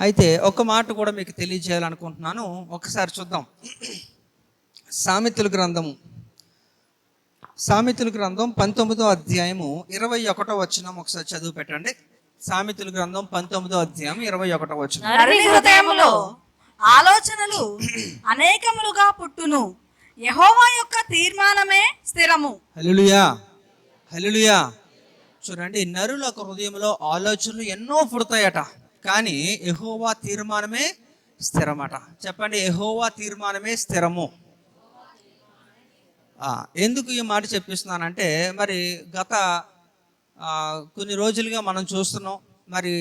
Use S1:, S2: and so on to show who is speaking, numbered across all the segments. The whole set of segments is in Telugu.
S1: అయితే ఒక మాట కూడా మీకు తెలియజేయాలనుకుంటున్నాను. ఒకసారి చూద్దాం. సామెతల గ్రంథం 19వ అధ్యాయము 21వ వచనం ఒకసారి చదువు పెట్టండి. సామెతల గ్రంథం 19వ అధ్యాయం 21వ వచనం.
S2: నరుని హృదయములో ఆలోచనలు అనేకములుగా పుట్టును, యెహోవా యొక్క తీర్మానమే స్థిరము.
S1: హల్లెలూయా, హల్లెలూయా. చూడండి, నరుల హృదయంలో ఆలోచనలు ఎన్నో పుడతాయట, కానీ యెహోవా తీర్మానమే స్థిరమట. చెప్పండి, యెహోవా తీర్మానమే స్థిరము. ఎందుకు ఈ మాట చెప్పిస్తున్నానంటే, మరి గత కొన్ని రోజులుగా మనం చూస్తున్నాం, మరి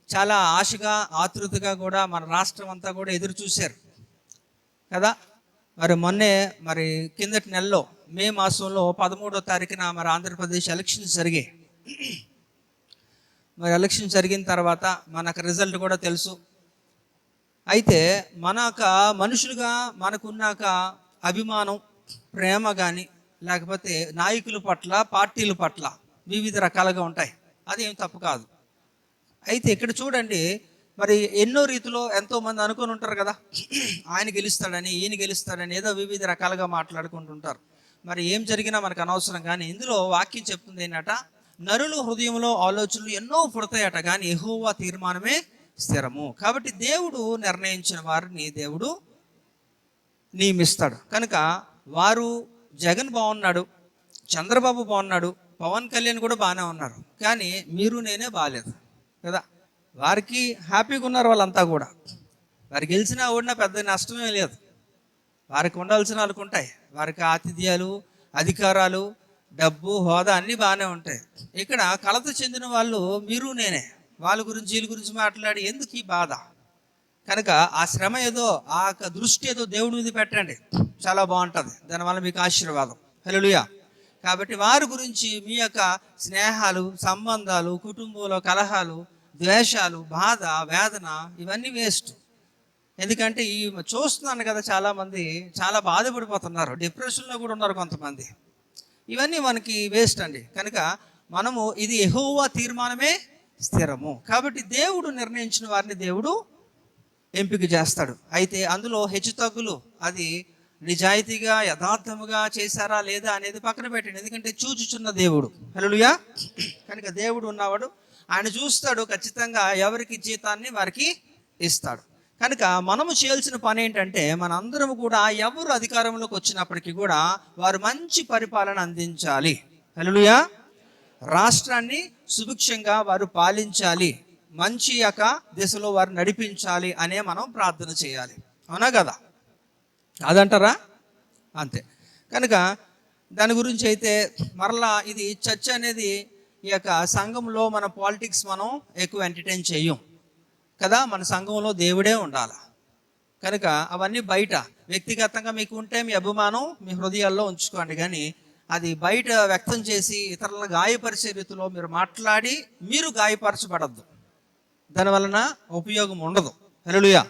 S1: చాలా ఆశగా ఆతృతగా కూడా మన రాష్ట్రం అంతా కూడా ఎదురు చూశారు కదా. మరి మొన్నే మరి కిందటి నెలలో మే మాసంలో 13వ తారీఖున మరి ఆంధ్రప్రదేశ్ ఎలక్షన్స్ జరిగాయి. మరి ఎలక్షన్ జరిగిన తర్వాత మనకు రిజల్ట్ కూడా తెలుసు. అయితే మనుషులుగా మనకున్నాక అభిమానం, ప్రేమ కానీ లేకపోతే నాయకుల పట్ల, పార్టీల పట్ల వివిధ రకాలుగా ఉంటాయి. అదేం తప్పు కాదు. అయితే ఇక్కడ చూడండి, మరి ఎన్నో రీతిలో ఎంతోమంది అనుకొని ఉంటారు కదా, ఆయన గెలుస్తాడని, ఈయన గెలుస్తాడని, ఏదో వివిధ రకాలుగా మాట్లాడుకుంటుంటారు. మరి ఏం జరిగినా మనకు అనవసరం. కానీ ఇందులో వాక్యం చెప్తుంది ఏంటంట, నరుల హృదయంలో ఆలోచనలు ఎన్నో పుడతాయట, కానీ యెహోవా తీర్మానమే స్థిరము. కాబట్టి దేవుడు నిర్ణయించిన వారిని దేవుడు నియమిస్తాడు. కనుక వారు జగన్ బాగున్నాడు, చంద్రబాబు బాగున్నాడు, పవన్ కళ్యాణ్ కూడా బాగానే ఉన్నారు, కానీ మీరు నేనే బాగాలేదు కదా. వారికి హ్యాపీగా ఉన్నారు వాళ్ళంతా కూడా. వారు గెలిచినా ఓడినా పెద్ద నష్టమే లేదు. వారికి ఉండాల్సిన వాళ్ళకు ఉంటాయి. వారికి ఆతిథ్యాలు, అధికారాలు, డబ్బు, హోదా అన్నీ బాగానే ఉంటాయి. ఇక్కడ కలత చెందిన వాళ్ళు మీరు నేనే. వాళ్ళ గురించి వీళ్ళ గురించి మాట్లాడి ఎందుకు ఈ బాధ? కనుక ఆ శ్రమ ఏదో, ఆ దృష్టి ఏదో దేవుడి మీద పెట్టండి, చాలా బాగుంటుంది. దానివల్ల మీకు ఆశీర్వాదం. హల్లెలూయా. కాబట్టి వారి గురించి మీ యొక్క స్నేహాలు, సంబంధాలు, కుటుంబంలో కలహాలు, ద్వేషాలు, బాధ, వేదన ఇవన్నీ వేస్ట్. ఎందుకంటే ఈ చూస్తున్నాను కదా, చాలామంది చాలా బాధపడిపోతున్నారు, డిప్రెషన్లో కూడా ఉన్నారు కొంతమంది. ఇవన్నీ మనకి వేస్ట్ అండి. కనుక మనము ఇది యెహోవా తీర్మానమే స్థిరము. కాబట్టి దేవుడు నిర్ణయించిన వారిని దేవుడు ఎంపిక చేస్తాడు. అయితే అందులో హెచ్చుతగ్గులు, అది నిజాయితీగా యథార్థముగా చేశారా లేదా అనేది పక్కన పెట్టండి. ఎందుకంటే చూచుచున్న దేవుడు. హల్లెలూయా. కనుక దేవుడు ఉన్నవాడు, ఆయన చూస్తాడు, ఖచ్చితంగా ఎవరికి జీతాన్ని వారికి ఇస్తాడు. కనుక మనము చేయాల్సిన పని ఏంటంటే, మనందరం కూడా ఎవరు అధికారంలోకి వచ్చినప్పటికీ కూడా వారు మంచి పరిపాలన అందించాలి. హల్లెలూయా. రాష్ట్రాన్ని సుభిక్షంగా వారు పాలించాలి, మంచి యొక్క దిశలో వారు నడిపించాలి అనే మనం ప్రార్థన చేయాలి. అవునా కదా? అదంటారా? అంతే. కనుక దాని గురించి అయితే మరలా ఇది చర్చ అనేది, ఈ యొక్క సంఘంలో మన పాలిటిక్స్ మనం ఎక్కువ ఎంటర్టైన్ చెయ్యం కదా. మన సంఘంలో దేవుడే ఉండాలి. కనుక అవన్నీ బయట వ్యక్తిగతంగా మీకు ఉంటే మీ అభిమానం మీ హృదయాల్లో ఉంచుకోండి, కానీ అది బయట వ్యక్తం చేసి ఇతరులను గాయపరిచే రీతిలో మీరు మాట్లాడి మీరు గాయపరచబడద్దు. దానివలన ఉపయోగం ఉండదు. హల్లెలూయా.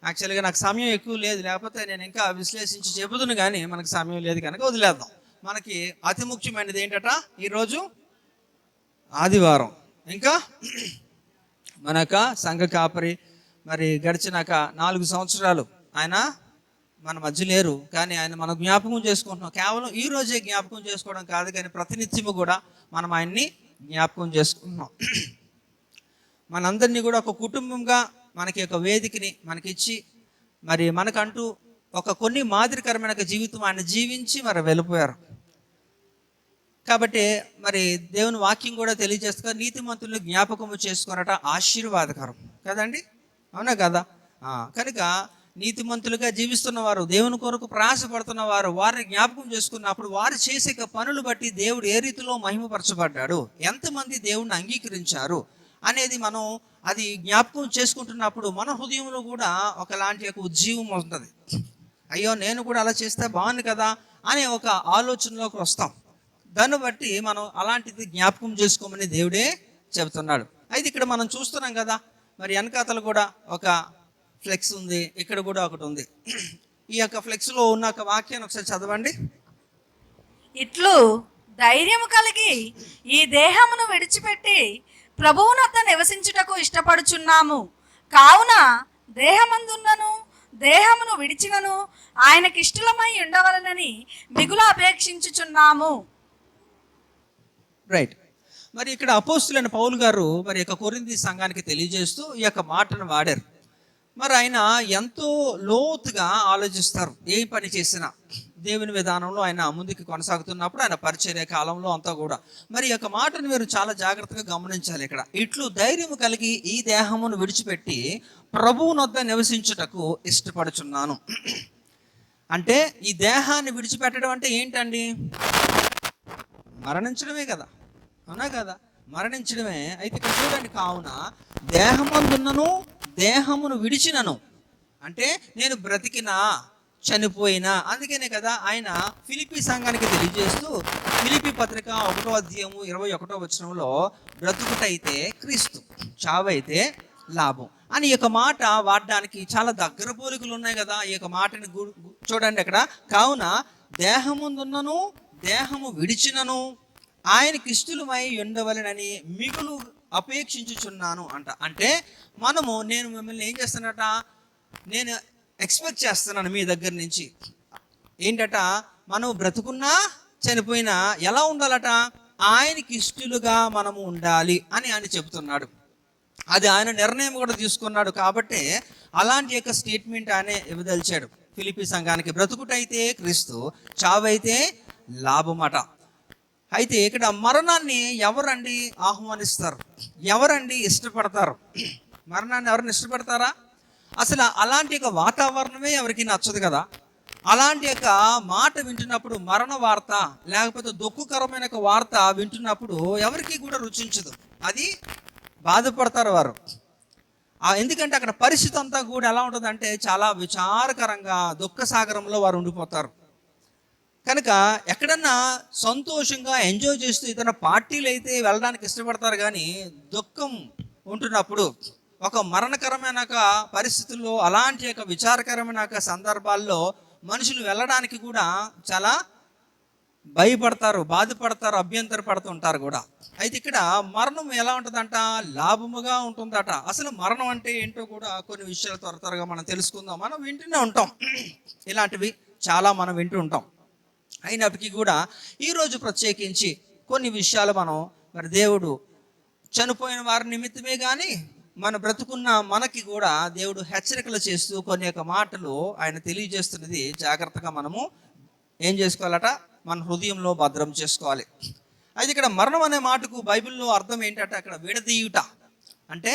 S1: యాక్చువల్గా నాకు సమయం ఎక్కువ లేదు, లేకపోతే నేను ఇంకా విశ్లేషించి చెబుతును, కానీ మనకు సమయం లేదు కనుక వదిలేద్దాం. మనకి అతి ముఖ్యమైనది ఏంటట, ఈరోజు ఆదివారం. ఇంకా మనక సంఘ కాపరి మరి గడిచినాక 4 సంవత్సరాలు ఆయన మన మధ్య లేరు, కానీ ఆయన మనం జ్ఞాపకం చేసుకుంటున్నాం. కేవలం ఈ రోజే జ్ఞాపకం చేసుకోవడం కాదు, కానీ ప్రతినిత్యము కూడా మనం ఆయన్ని జ్ఞాపకం చేసుకుంటున్నాం. మనందరినీ కూడా ఒక కుటుంబంగా మనకి ఒక వేదికని మనకిచ్చి, మరి మనకంటూ కొన్ని మాదిరికరమైన జీవితం ఆయన జీవించి మరి వెళ్ళిపోయారు. కాబట్టి మరి దేవుని వాక్యం కూడా తెలియజేస్తుగా, నీతిమంతులను జ్ఞాపకము చేసుకున్నట ఆశీర్వాదకరం కదండి. అవునా కదా? కనుక నీతిమంతులుగా జీవిస్తున్న వారు, దేవుని కొరకు ప్రయాసపడుతున్న వారు, వారిని జ్ఞాపకం చేసుకున్నప్పుడు వారు చేసే పనులు బట్టి దేవుడు ఏ రీతిలో మహిమపరచబడ్డాడు, ఎంతమంది దేవుణ్ణి అంగీకరించారు అనేది మనం అది జ్ఞాపకం చేసుకుంటున్నప్పుడు మన హృదయంలో కూడా ఒకలాంటి ఒక ఉజ్జీవం ఉంటుంది. అయ్యో నేను కూడా అలా చేస్తే బాగుంది కదా అనే ఒక ఆలోచనలోకి వస్తాం. దాన్ని బట్టి మనం అలాంటిది జ్ఞాపకం చేసుకోమని దేవుడే చెబుతున్నాడు. అయితే ఇక్కడ మనం చూస్తున్నాం కదా, మరి వెనకాతలు కూడా ఒక ఫ్లెక్స్ ఉంది, ఇక్కడ కూడా ఒకటి ఉంది. ఈ యొక్క ఫ్లెక్స్లో ఉన్న ఒక వాక్యాన్ని ఒకసారి చదవండి.
S2: ఇట్లు ధైర్యము కలిగి ఈ దేహమును విడిచిపెట్టి ప్రభువునొద్ద నివసించుటకు ఇష్టపడుచున్నాము. కావున దేహమందున్నను దేహమును విడిచినను ఆయనకిష్టలమై ఉండవలనని మిగులు అపేక్షించుచున్నాము.
S1: రైట్. మరి ఇక్కడ అపోస్తులైన పౌలు గారు మరి యొక్క కొరింథీ సంఘానికి తెలియజేస్తూ ఈ యొక్క మాటను వాడారు. మరి ఆయన ఎంతో లోతుగా ఆలోచిస్తారు. ఏ పని చేసినా దేవుని విధానంలో ఆయన ముందుకు కొనసాగుతున్నప్పుడు ఆయన పరిచర్య కాలంలో అంతా కూడా మరి ఈ యొక్క మాటను మీరు చాలా జాగ్రత్తగా గమనించాలి. ఇక్కడ ఇట్లు ధైర్యం కలిగి ఈ దేహమును విడిచిపెట్టి ప్రభువునొద్ద నివసించుటకు ఇష్టపడుచున్నాను. అంటే ఈ దేహాన్ని విడిచిపెట్టడం అంటే ఏంటండి? మరణించడమే కదా, అవునా కదా? మరణించడమే. అయితే ఇక్కడ చూడండి, కావున దేహమందున్నను దేహమును విడిచినను అంటే నేను బ్రతికినా చనిపోయినా. అందుకనే కదా ఆయన ఫిలిప్పీ సంఘానికి తెలియజేస్తూ ఫిలిప్పీ పత్రిక 1వ అధ్యాయము 21వ వచనంలో బ్రతుకుటైతే క్రీస్తు, చావైతే లాభం అని ఈ యొక్క మాట వాడడానికి చాలా దగ్గర పోలికలు ఉన్నాయి కదా. ఈ యొక్క మాటని చూడండి అక్కడ, కావున దేహముందున్నను దేహము విడిచినను ఆయనకి ఇష్టలమై ఉండవలనని మిగులు అపేక్షించుచున్నాను అంట. అంటే నేను మిమ్మల్ని ఏం చేస్తానట, నేను ఎక్స్పెక్ట్ చేస్తున్నాను మీ దగ్గర నుంచి ఏంటట, మనం బ్రతుకున్నా చనిపోయినా ఎలా ఉండాలట, ఆయనకి ఇష్టలుగా మనము ఉండాలి అని ఆయన చెబుతున్నాడు. అది ఆయన నిర్ణయం కూడా తీసుకున్నాడు. కాబట్టి అలాంటి యొక్క స్టేట్మెంట్ ఆయన ఇవ్వదలిచాడు ఫిలిప్పీ సంఘానికి. బ్రతుకుటైతే క్రీస్తు, చావైతే లాభమట. అయితే ఇక్కడ మరణాన్ని ఎవరండి ఆహ్వానిస్తారు, ఎవరండి ఇష్టపడతారు? మరణాన్ని ఎవరిని ఇష్టపడతారా? అసలు అలాంటి యొక్క వాతావరణమే ఎవరికి నచ్చదు కదా. అలాంటి యొక్క మాట వింటున్నప్పుడు, మరణ వార్త లేకపోతే దుఃఖకరమైన ఒక వార్త వింటున్నప్పుడు ఎవరికి కూడా రుచించదు, అది బాధపడతారు వారు. ఎందుకంటే అక్కడ పరిస్థితి అంతా కూడా ఎలా ఉంటుందంటే చాలా విచారకరంగా దుఃఖ సాగరంలో వారు ఉండిపోతారు. కనుక ఎక్కడన్నా సంతోషంగా ఎంజాయ్ చేస్తూ ఏదైనా పార్టీలు అయితే వెళ్ళడానికి ఇష్టపడతారు, కానీ దుఃఖం ఉంటున్నప్పుడు ఒక మరణకరమైన పరిస్థితుల్లో అలాంటి యొక్క విచారకరమైన సందర్భాల్లో మనుషులు వెళ్ళడానికి కూడా చాలా భయపడతారు, బాధపడతారు, అభ్యంతర పడుతుంటారు కూడా. అయితే ఇక్కడ మరణం ఎలా ఉంటుందంట, లాభముగా ఉంటుందట. అసలు మరణం అంటే ఏంటో కూడా కొన్ని విషయాలు త్వరగా మనం తెలుసుకుందాం. మనం వింటూనే ఉంటాం, ఇలాంటివి చాలా మనం వింటూ ఉంటాం. అయినప్పటికీ కూడా ఈరోజు ప్రత్యేకించి కొన్ని విషయాలు మరి దేవుడు చనిపోయిన వారి నిమిత్తమే కానీ మన బ్రతుకున్న మనకి కూడా దేవుడు హెచ్చరికలు చేస్తూ కొన్ని యొక్క మాటలు ఆయన తెలియజేస్తున్నది జాగ్రత్తగా మనము ఏం చేసుకోవాలట, మన హృదయంలో భద్రం చేసుకోవాలి. అయితే ఇక్కడ మరణం అనే మాటకు బైబిల్లో అర్థం ఏంటంటే అక్కడ విడదీయుట అంటే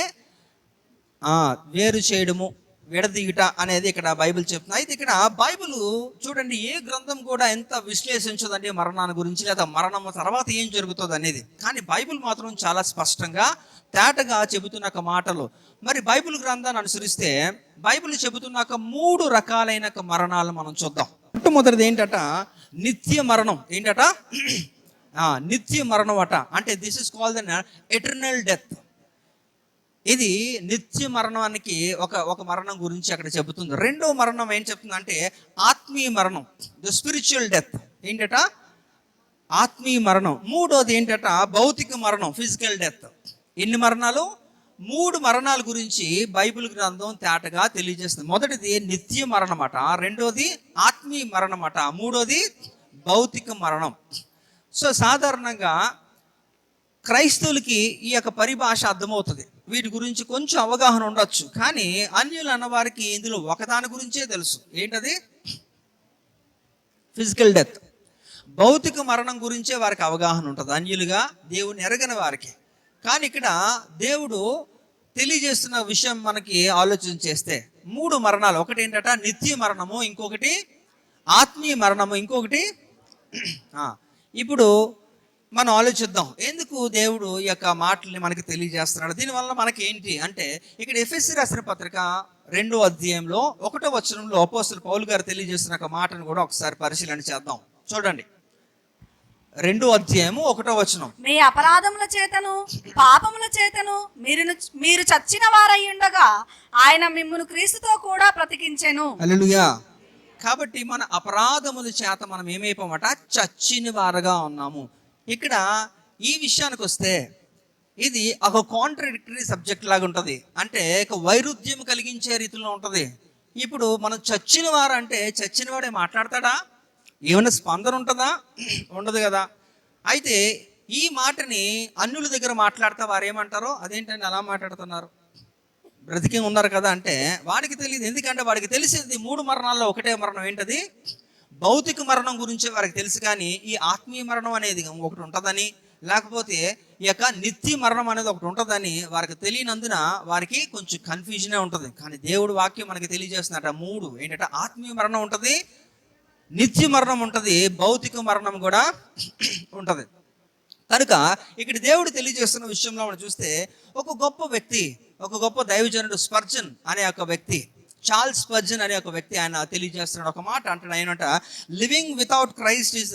S1: వేరు చేయడము, విడదీయుట అనేది ఇక్కడ బైబిల్ చెప్తుంది. అయితే ఇక్కడ బైబిల్ చూడండి, ఏ గ్రంథం కూడా ఎంత విశ్లేషించదండి మరణాన్ని గురించి, లేదా మరణం తర్వాత ఏం జరుగుతుంది అనేది. కానీ బైబిల్ మాత్రం చాలా స్పష్టంగా తేటగా చెబుతున్న మాటలు. మరి బైబిల్ గ్రంథాన్ని అనుసరిస్తే బైబిల్ చెబుతున్న 3 రకాలైన మరణాలు మనం చూద్దాం. మొట్టమొదటిది ఏంటట, నిత్య మరణం. ఏంటట, నిత్య మరణం అట. అంటే this is called the eternal death. ఇది నిత్య మరణానికి ఒక మరణం గురించి అక్కడ చెబుతుంది. రెండో మరణం ఏం చెప్తుంది అంటే ఆత్మీయ మరణం, ద స్పిరిచువల్ డెత్. ఏంటట, ఆత్మీయ మరణం. మూడోది ఏంటట భౌతిక మరణం, ఫిజికల్ డెత్. ఎన్ని మరణాలు? 3 మరణాల గురించి బైబిల్ గ్రంథం తేటగా తెలియజేస్తుంది. మొదటిది నిత్య మరణం అట, రెండోది ఆత్మీయ మరణం అట, మూడోది భౌతిక మరణం. సో సాధారణంగా క్రైస్తవులకి ఈ యొక్క పరిభాష అర్థమవుతుంది, వీటి గురించి కొంచెం అవగాహన ఉండొచ్చు. కానీ అన్యులు అన్నవారికి ఇందులో ఒకదాని గురించే తెలుసు. ఏంటది? ఫిజికల్ డెత్, భౌతిక మరణం గురించే వారికి అవగాహన ఉంటుంది, అన్యులుగా దేవుని ఎరగని వారికి. కానీ ఇక్కడ దేవుడు తెలియజేస్తున్న విషయం మనకి ఆలోచన చేస్తే 3 మరణాలు. ఒకటి ఏంటట నిత్య మరణము, ఇంకొకటి ఆత్మీయ మరణము, ఇంకొకటి ఇప్పుడు మనం ఆలోచిద్దాం, ఎందుకు దేవుడు ఈ యొక్క మాటల్ని మనకి తెలియజేస్తున్నాడు, దీనివల్ల మనకి ఏంటి అంటే, ఇక్కడ ఎఫెసీ రాసిన పత్రిక 2వ అధ్యాయంలో 1వ వచనంలో అపోస్తలుడు పౌలు గారు తెలియజేస్తున్న మాటను కూడా ఒకసారి పరిశీలన చేద్దాం. చూడండి, 2వ అధ్యాయము 1వ వచనం.
S2: మీ అపరాధముల చేతను పాపముల చేతను మీరు చచ్చిన వారై ఉండగా ఆయన మిమ్మును క్రీస్తుతో కూడా బ్రతికించెను.
S1: హల్లెలూయా. కాబట్టి మన అపరాధముల చేత మనం ఏమైపోమట, చచ్చిన వారుగా ఉన్నాము. ఇక్కడ ఈ విషయానికి వస్తే ఇది ఒక కాంట్రడిక్టరీ సబ్జెక్ట్ లాగా ఉంటుంది, అంటే ఒక వైరుధ్యం కలిగించే రీతిలో ఉంటుంది. ఇప్పుడు మనం చచ్చిన వారు అంటే చచ్చిన వాడే మాట్లాడతాడా? ఏమైనా స్పందన ఉంటుందా? ఉండదు కదా. అయితే ఈ మాటని అన్యుల దగ్గర మాట్లాడితే వారు ఏమంటారో, అదేంటంటే అలా మాట్లాడుతున్నారు, బ్రతికి ఉన్నారు కదా అంటే వాడికి తెలియదు. ఎందుకంటే వాడికి తెలిసింది 3 మరణాల్లో ఒకటే మరణం, ఏంటది? భౌతిక మరణం గురించి వారికి తెలుసు. కానీ ఈ ఆత్మీయ మరణం అనేది ఒకటి ఉంటుందని, లేకపోతే ఈ యొక్క నిత్య మరణం అనేది ఒకటి ఉంటుందని వారికి తెలియనందున వారికి కొంచెం కన్ఫ్యూజనే ఉంటుంది. కానీ దేవుడు వాక్యం మనకి తెలియజేస్తున్నట 3 ఏంటంటే ఆత్మీయ మరణం ఉంటుంది, నిత్య మరణం ఉంటుంది, భౌతిక మరణం కూడా ఉంటుంది. కనుక ఇక్కడ దేవుడు తెలియజేస్తున్న విషయంలో మనం చూస్తే ఒక గొప్ప వ్యక్తి, ఒక గొప్ప దైవజనుడు స్పర్జన్ అనే ఒక వ్యక్తి, చార్ల్స్ స్పర్జన్ అనే ఒక వ్యక్తి, ఆయన తెలియజేస్తున్నాడు ఒక మాట. అంటాడు ఆయనట, living without Christ is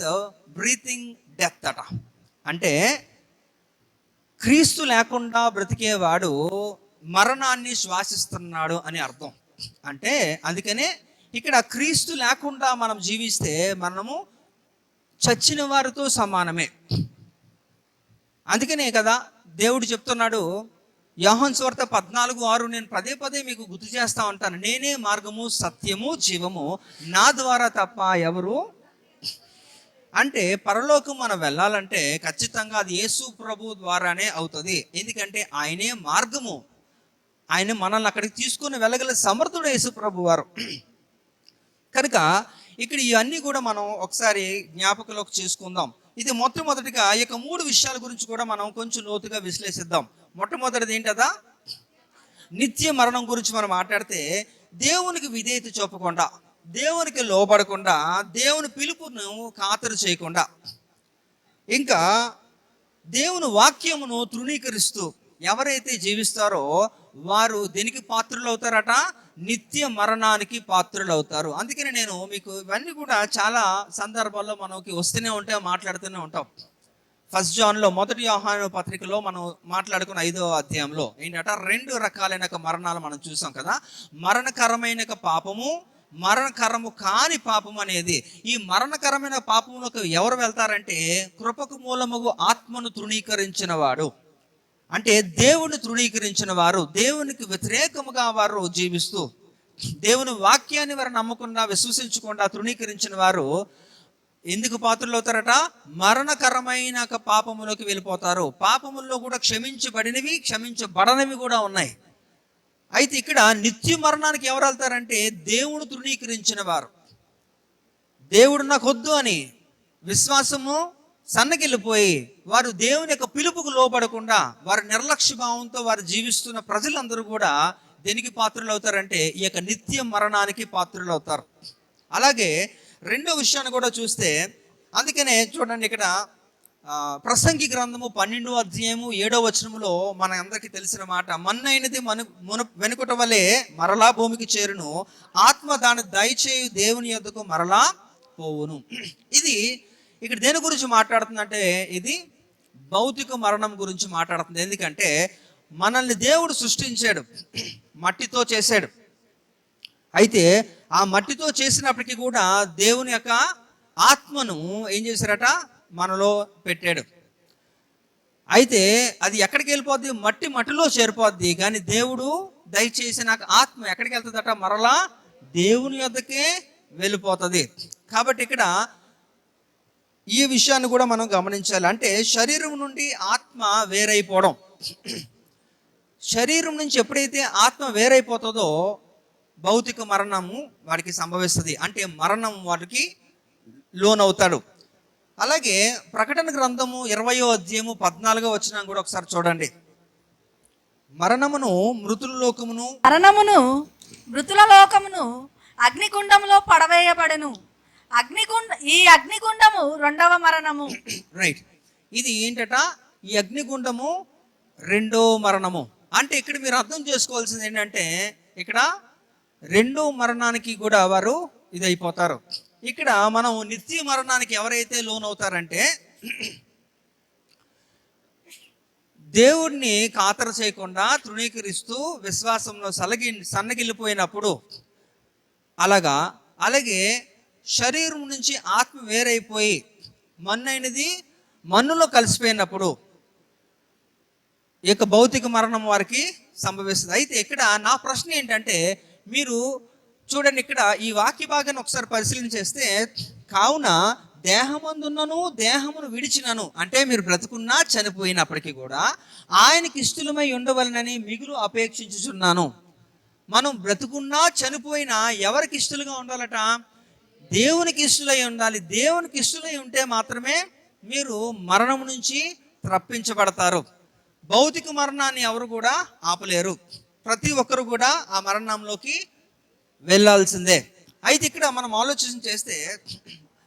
S1: breathing death అట. అంటే క్రీస్తు లేకుండా బ్రతికేవాడు మరణాన్ని శ్వాసిస్తున్నాడు అని అర్థం. అంటే అందుకనే ఇక్కడ క్రీస్తు లేకుండా మనం జీవిస్తే మనము చచ్చిన వారితో సమానమే. అందుకనే కదా దేవుడు చెప్తున్నాడు యోహాను సువార్త 14:6, నేను పదే పదే మీకు గుర్తు చేస్తా ఉంటాను, నేనే మార్గము సత్యము జీవము, నా ద్వారా తప్ప ఎవరు. అంటే పరలోకం మనం వెళ్ళాలంటే ఖచ్చితంగా అది యేసు ప్రభు ద్వారానే అవుతుంది. ఎందుకంటే ఆయనే మార్గము, ఆయన మనల్ని అక్కడికి తీసుకుని వెళ్ళగల సమర్థుడు యేసు ప్రభు వారు. కనుక ఇక్కడ ఇవన్నీ కూడా మనం ఒకసారి జ్ఞాపకంలోకి చేసుకుందాం. ఇది మొట్టమొదటిగా ఈ యొక్క 3 విషయాల గురించి కూడా మనం కొంచెం లోతుగా విశ్లేషిద్దాం. మొట్టమొదటిది ఏంటదా? నిత్య మరణం గురించి మనం మాట్లాడితే, దేవునికి విధేయత చూపకుండా, దేవునికి లోబడకుండా, దేవుని పిలుపును ఖాతరు చేయకుండా, ఇంకా దేవుని వాక్యమును తృణీకరిస్తూ ఎవరైతే జీవిస్తారో వారు దేనికి పాత్రులు అవుతారట? నిత్య మరణానికి పాత్రులు అవుతారు. అందుకని నేను మీకు ఇవన్నీ కూడా చాలా సందర్భాల్లో మనకి వస్తూనే ఉంటాం, మాట్లాడుతూనే ఉంటాం. 1 జాన్లో, 1 యోహాను పత్రికలో మనం మాట్లాడుకున్న 5వ అధ్యాయంలో ఏంటంట, 2 రకాలైన మరణాలు మనం చూసాం కదా. మరణకరమైన పాపము, మరణకరము కాని పాపం అనేది. ఈ మరణకరమైన పాపంలోకి ఎవరు వెళ్తారంటే కృపకు మూలముగు ఆత్మను తృణీకరించిన వాడు, అంటే దేవుని తృణీకరించిన వారు, దేవునికి వ్యతిరేకముగా వారు జీవిస్తూ, దేవుని వాక్యాన్ని వారు నమ్మకుండా విశ్వసించకుండా తృణీకరించిన వారు ఎందుకు పాత్రలు అవుతారట? మరణకరమైన పాపములోకి వెళ్ళిపోతారు. పాపముల్లో కూడా క్షమించబడినవి, క్షమించబడనివి కూడా ఉన్నాయి. అయితే ఇక్కడ నిత్య మరణానికి ఎవరు వెళ్తారంటే దేవుడు తృణీకరించిన వారు. దేవుడు నాకు వద్దు అని విశ్వాసము సన్నగిల్లిపోయి వారు దేవుని యొక్క పిలుపుకు లోబడకుండా వారు నిర్లక్ష్య భావంతో వారు జీవిస్తున్న ప్రజలందరూ కూడా దేనికి పాత్రలు అవుతారంటే ఈ యొక్క నిత్య మరణానికి పాత్రలు అవుతారు. అలాగే రెండో విషయాన్ని కూడా చూస్తే, అందుకనే చూడండి ఇక్కడ ప్రసంగి గ్రంథము 12వ అధ్యాయము 7వ వచనములో మన అందరికీ తెలిసిన మాట, మన్నైనది వెనుకట వలె మరలా భూమికి చేరును, ఆత్మ దాన్ని దయచేయు దేవుని యొద్దకు మరలా పోవును. ఇది ఇక్కడ దేని గురించి మాట్లాడుతుందంటే ఇది భౌతిక మరణం గురించి మాట్లాడుతుంది. ఎందుకంటే మనల్ని దేవుడు సృష్టించాడు, మట్టితో చేశాడు. అయితే ఆ మట్టితో చేసినప్పటికీ కూడా దేవుని యొక్క ఆత్మను ఏం చేశారట? మనలో పెట్టాడు. అయితే అది ఎక్కడికి వెళ్ళిపోద్ది? మట్టిలో చేరిపోద్ది. కానీ దేవుడు దయచేసి నాకు ఆత్మ ఎక్కడికి వెళ్తుందట? మరలా దేవుని యొద్దకే వెళ్ళిపోతుంది. కాబట్టి ఇక్కడ ఈ విషయాన్ని కూడా మనం గమనించాలి. అంటే శరీరం నుండి ఆత్మ వేరైపోవడం, శరీరం నుంచి ఎప్పుడైతే ఆత్మ వేరైపోతుందో భౌతిక మరణము వాడికి సంభవిస్తుంది. అంటే మరణం వాడికి లోనవుతాడు. అలాగే ప్రకటన గ్రంథము 20వ అధ్యాయము 14వ వచనం కూడా ఒకసారి చూడండి. మరణమును మృతుల లోకమును అగ్నిగుండములో పడవేయబడెను. ఈ అగ్నిగుండము 2వ మరణము. రైట్, ఇది ఏంటట? ఈ అగ్నిగుండము 2వ మరణము. అంటే ఇక్కడ మీరు అర్థం చేసుకోవాల్సింది ఏంటంటే ఇక్కడ 2వ మరణానికి కూడా వారు ఇదైపోతారు. ఇక్కడ మనం నిత్య మరణానికి ఎవరైతే లోనవుతారంటే దేవుడిని ఖాతరు చేయకుండా తృణీకరిస్తూ విశ్వాసంలో సన్నగిల్లిపోయినప్పుడు, అలాగే శరీరం నుంచి ఆత్మ వేరైపోయి మన్నైనది మన్నులో కలిసిపోయినప్పుడు, ఈ యొక్క భౌతిక మరణం వారికి సంభవిస్తుంది. అయితే ఇక్కడ నా ప్రశ్న ఏంటంటే, మీరు చూడండి, ఇక్కడ ఈ వాక్య భాగాన్ని ఒకసారి పరిశీలన చేస్తే, కావున దేహమందున్నను దేహమును విడిచినను, అంటే మీరు బ్రతుకున్నా చనిపోయినప్పటికీ కూడా ఆయనకి ఇష్టలమై ఉండవలనని మిగులు అపేక్షించుచున్నాను. మనం బ్రతుకున్నా చనిపోయినా ఎవరికి ఇష్టలుగా ఉండాలట? దేవునికి ఇష్టలై ఉండాలి. దేవునికి ఇష్టలై ఉంటే మాత్రమే మీరు మరణం నుంచి తప్పించబడతారు. భౌతిక మరణాన్ని ఎవరు కూడా ఆపలేరు. ప్రతి ఒక్కరు కూడా ఆ మరణంలోకి వెళ్ళాల్సిందే. అయితే ఇక్కడ మనం ఆలోచన చేస్తే,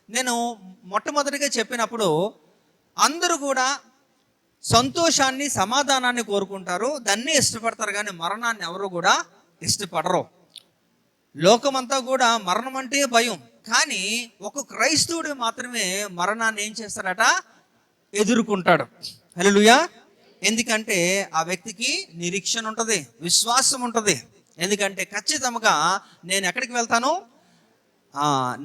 S1: నేను మొట్టమొదటిగా చెప్పినప్పుడు అందరూ కూడా సంతోషాన్ని, సమాధానాన్ని కోరుకుంటారు, దాన్ని ఇష్టపడతారు, కానీ మరణాన్ని ఎవరు కూడా ఇష్టపడరు. లోకమంతా కూడా మరణం అంటే భయం, కానీ ఒక క్రైస్తవుడు మాత్రమే మరణాన్ని ఏం చేస్తాడట? ఎదుర్కొంటాడు. హల్లెలూయా. ఎందుకంటే ఆ వ్యక్తికి నిరీక్షణ ఉంటుంది, విశ్వాసం ఉంటుంది. ఎందుకంటే ఖచ్చితంగా నేను ఎక్కడికి వెళ్తాను?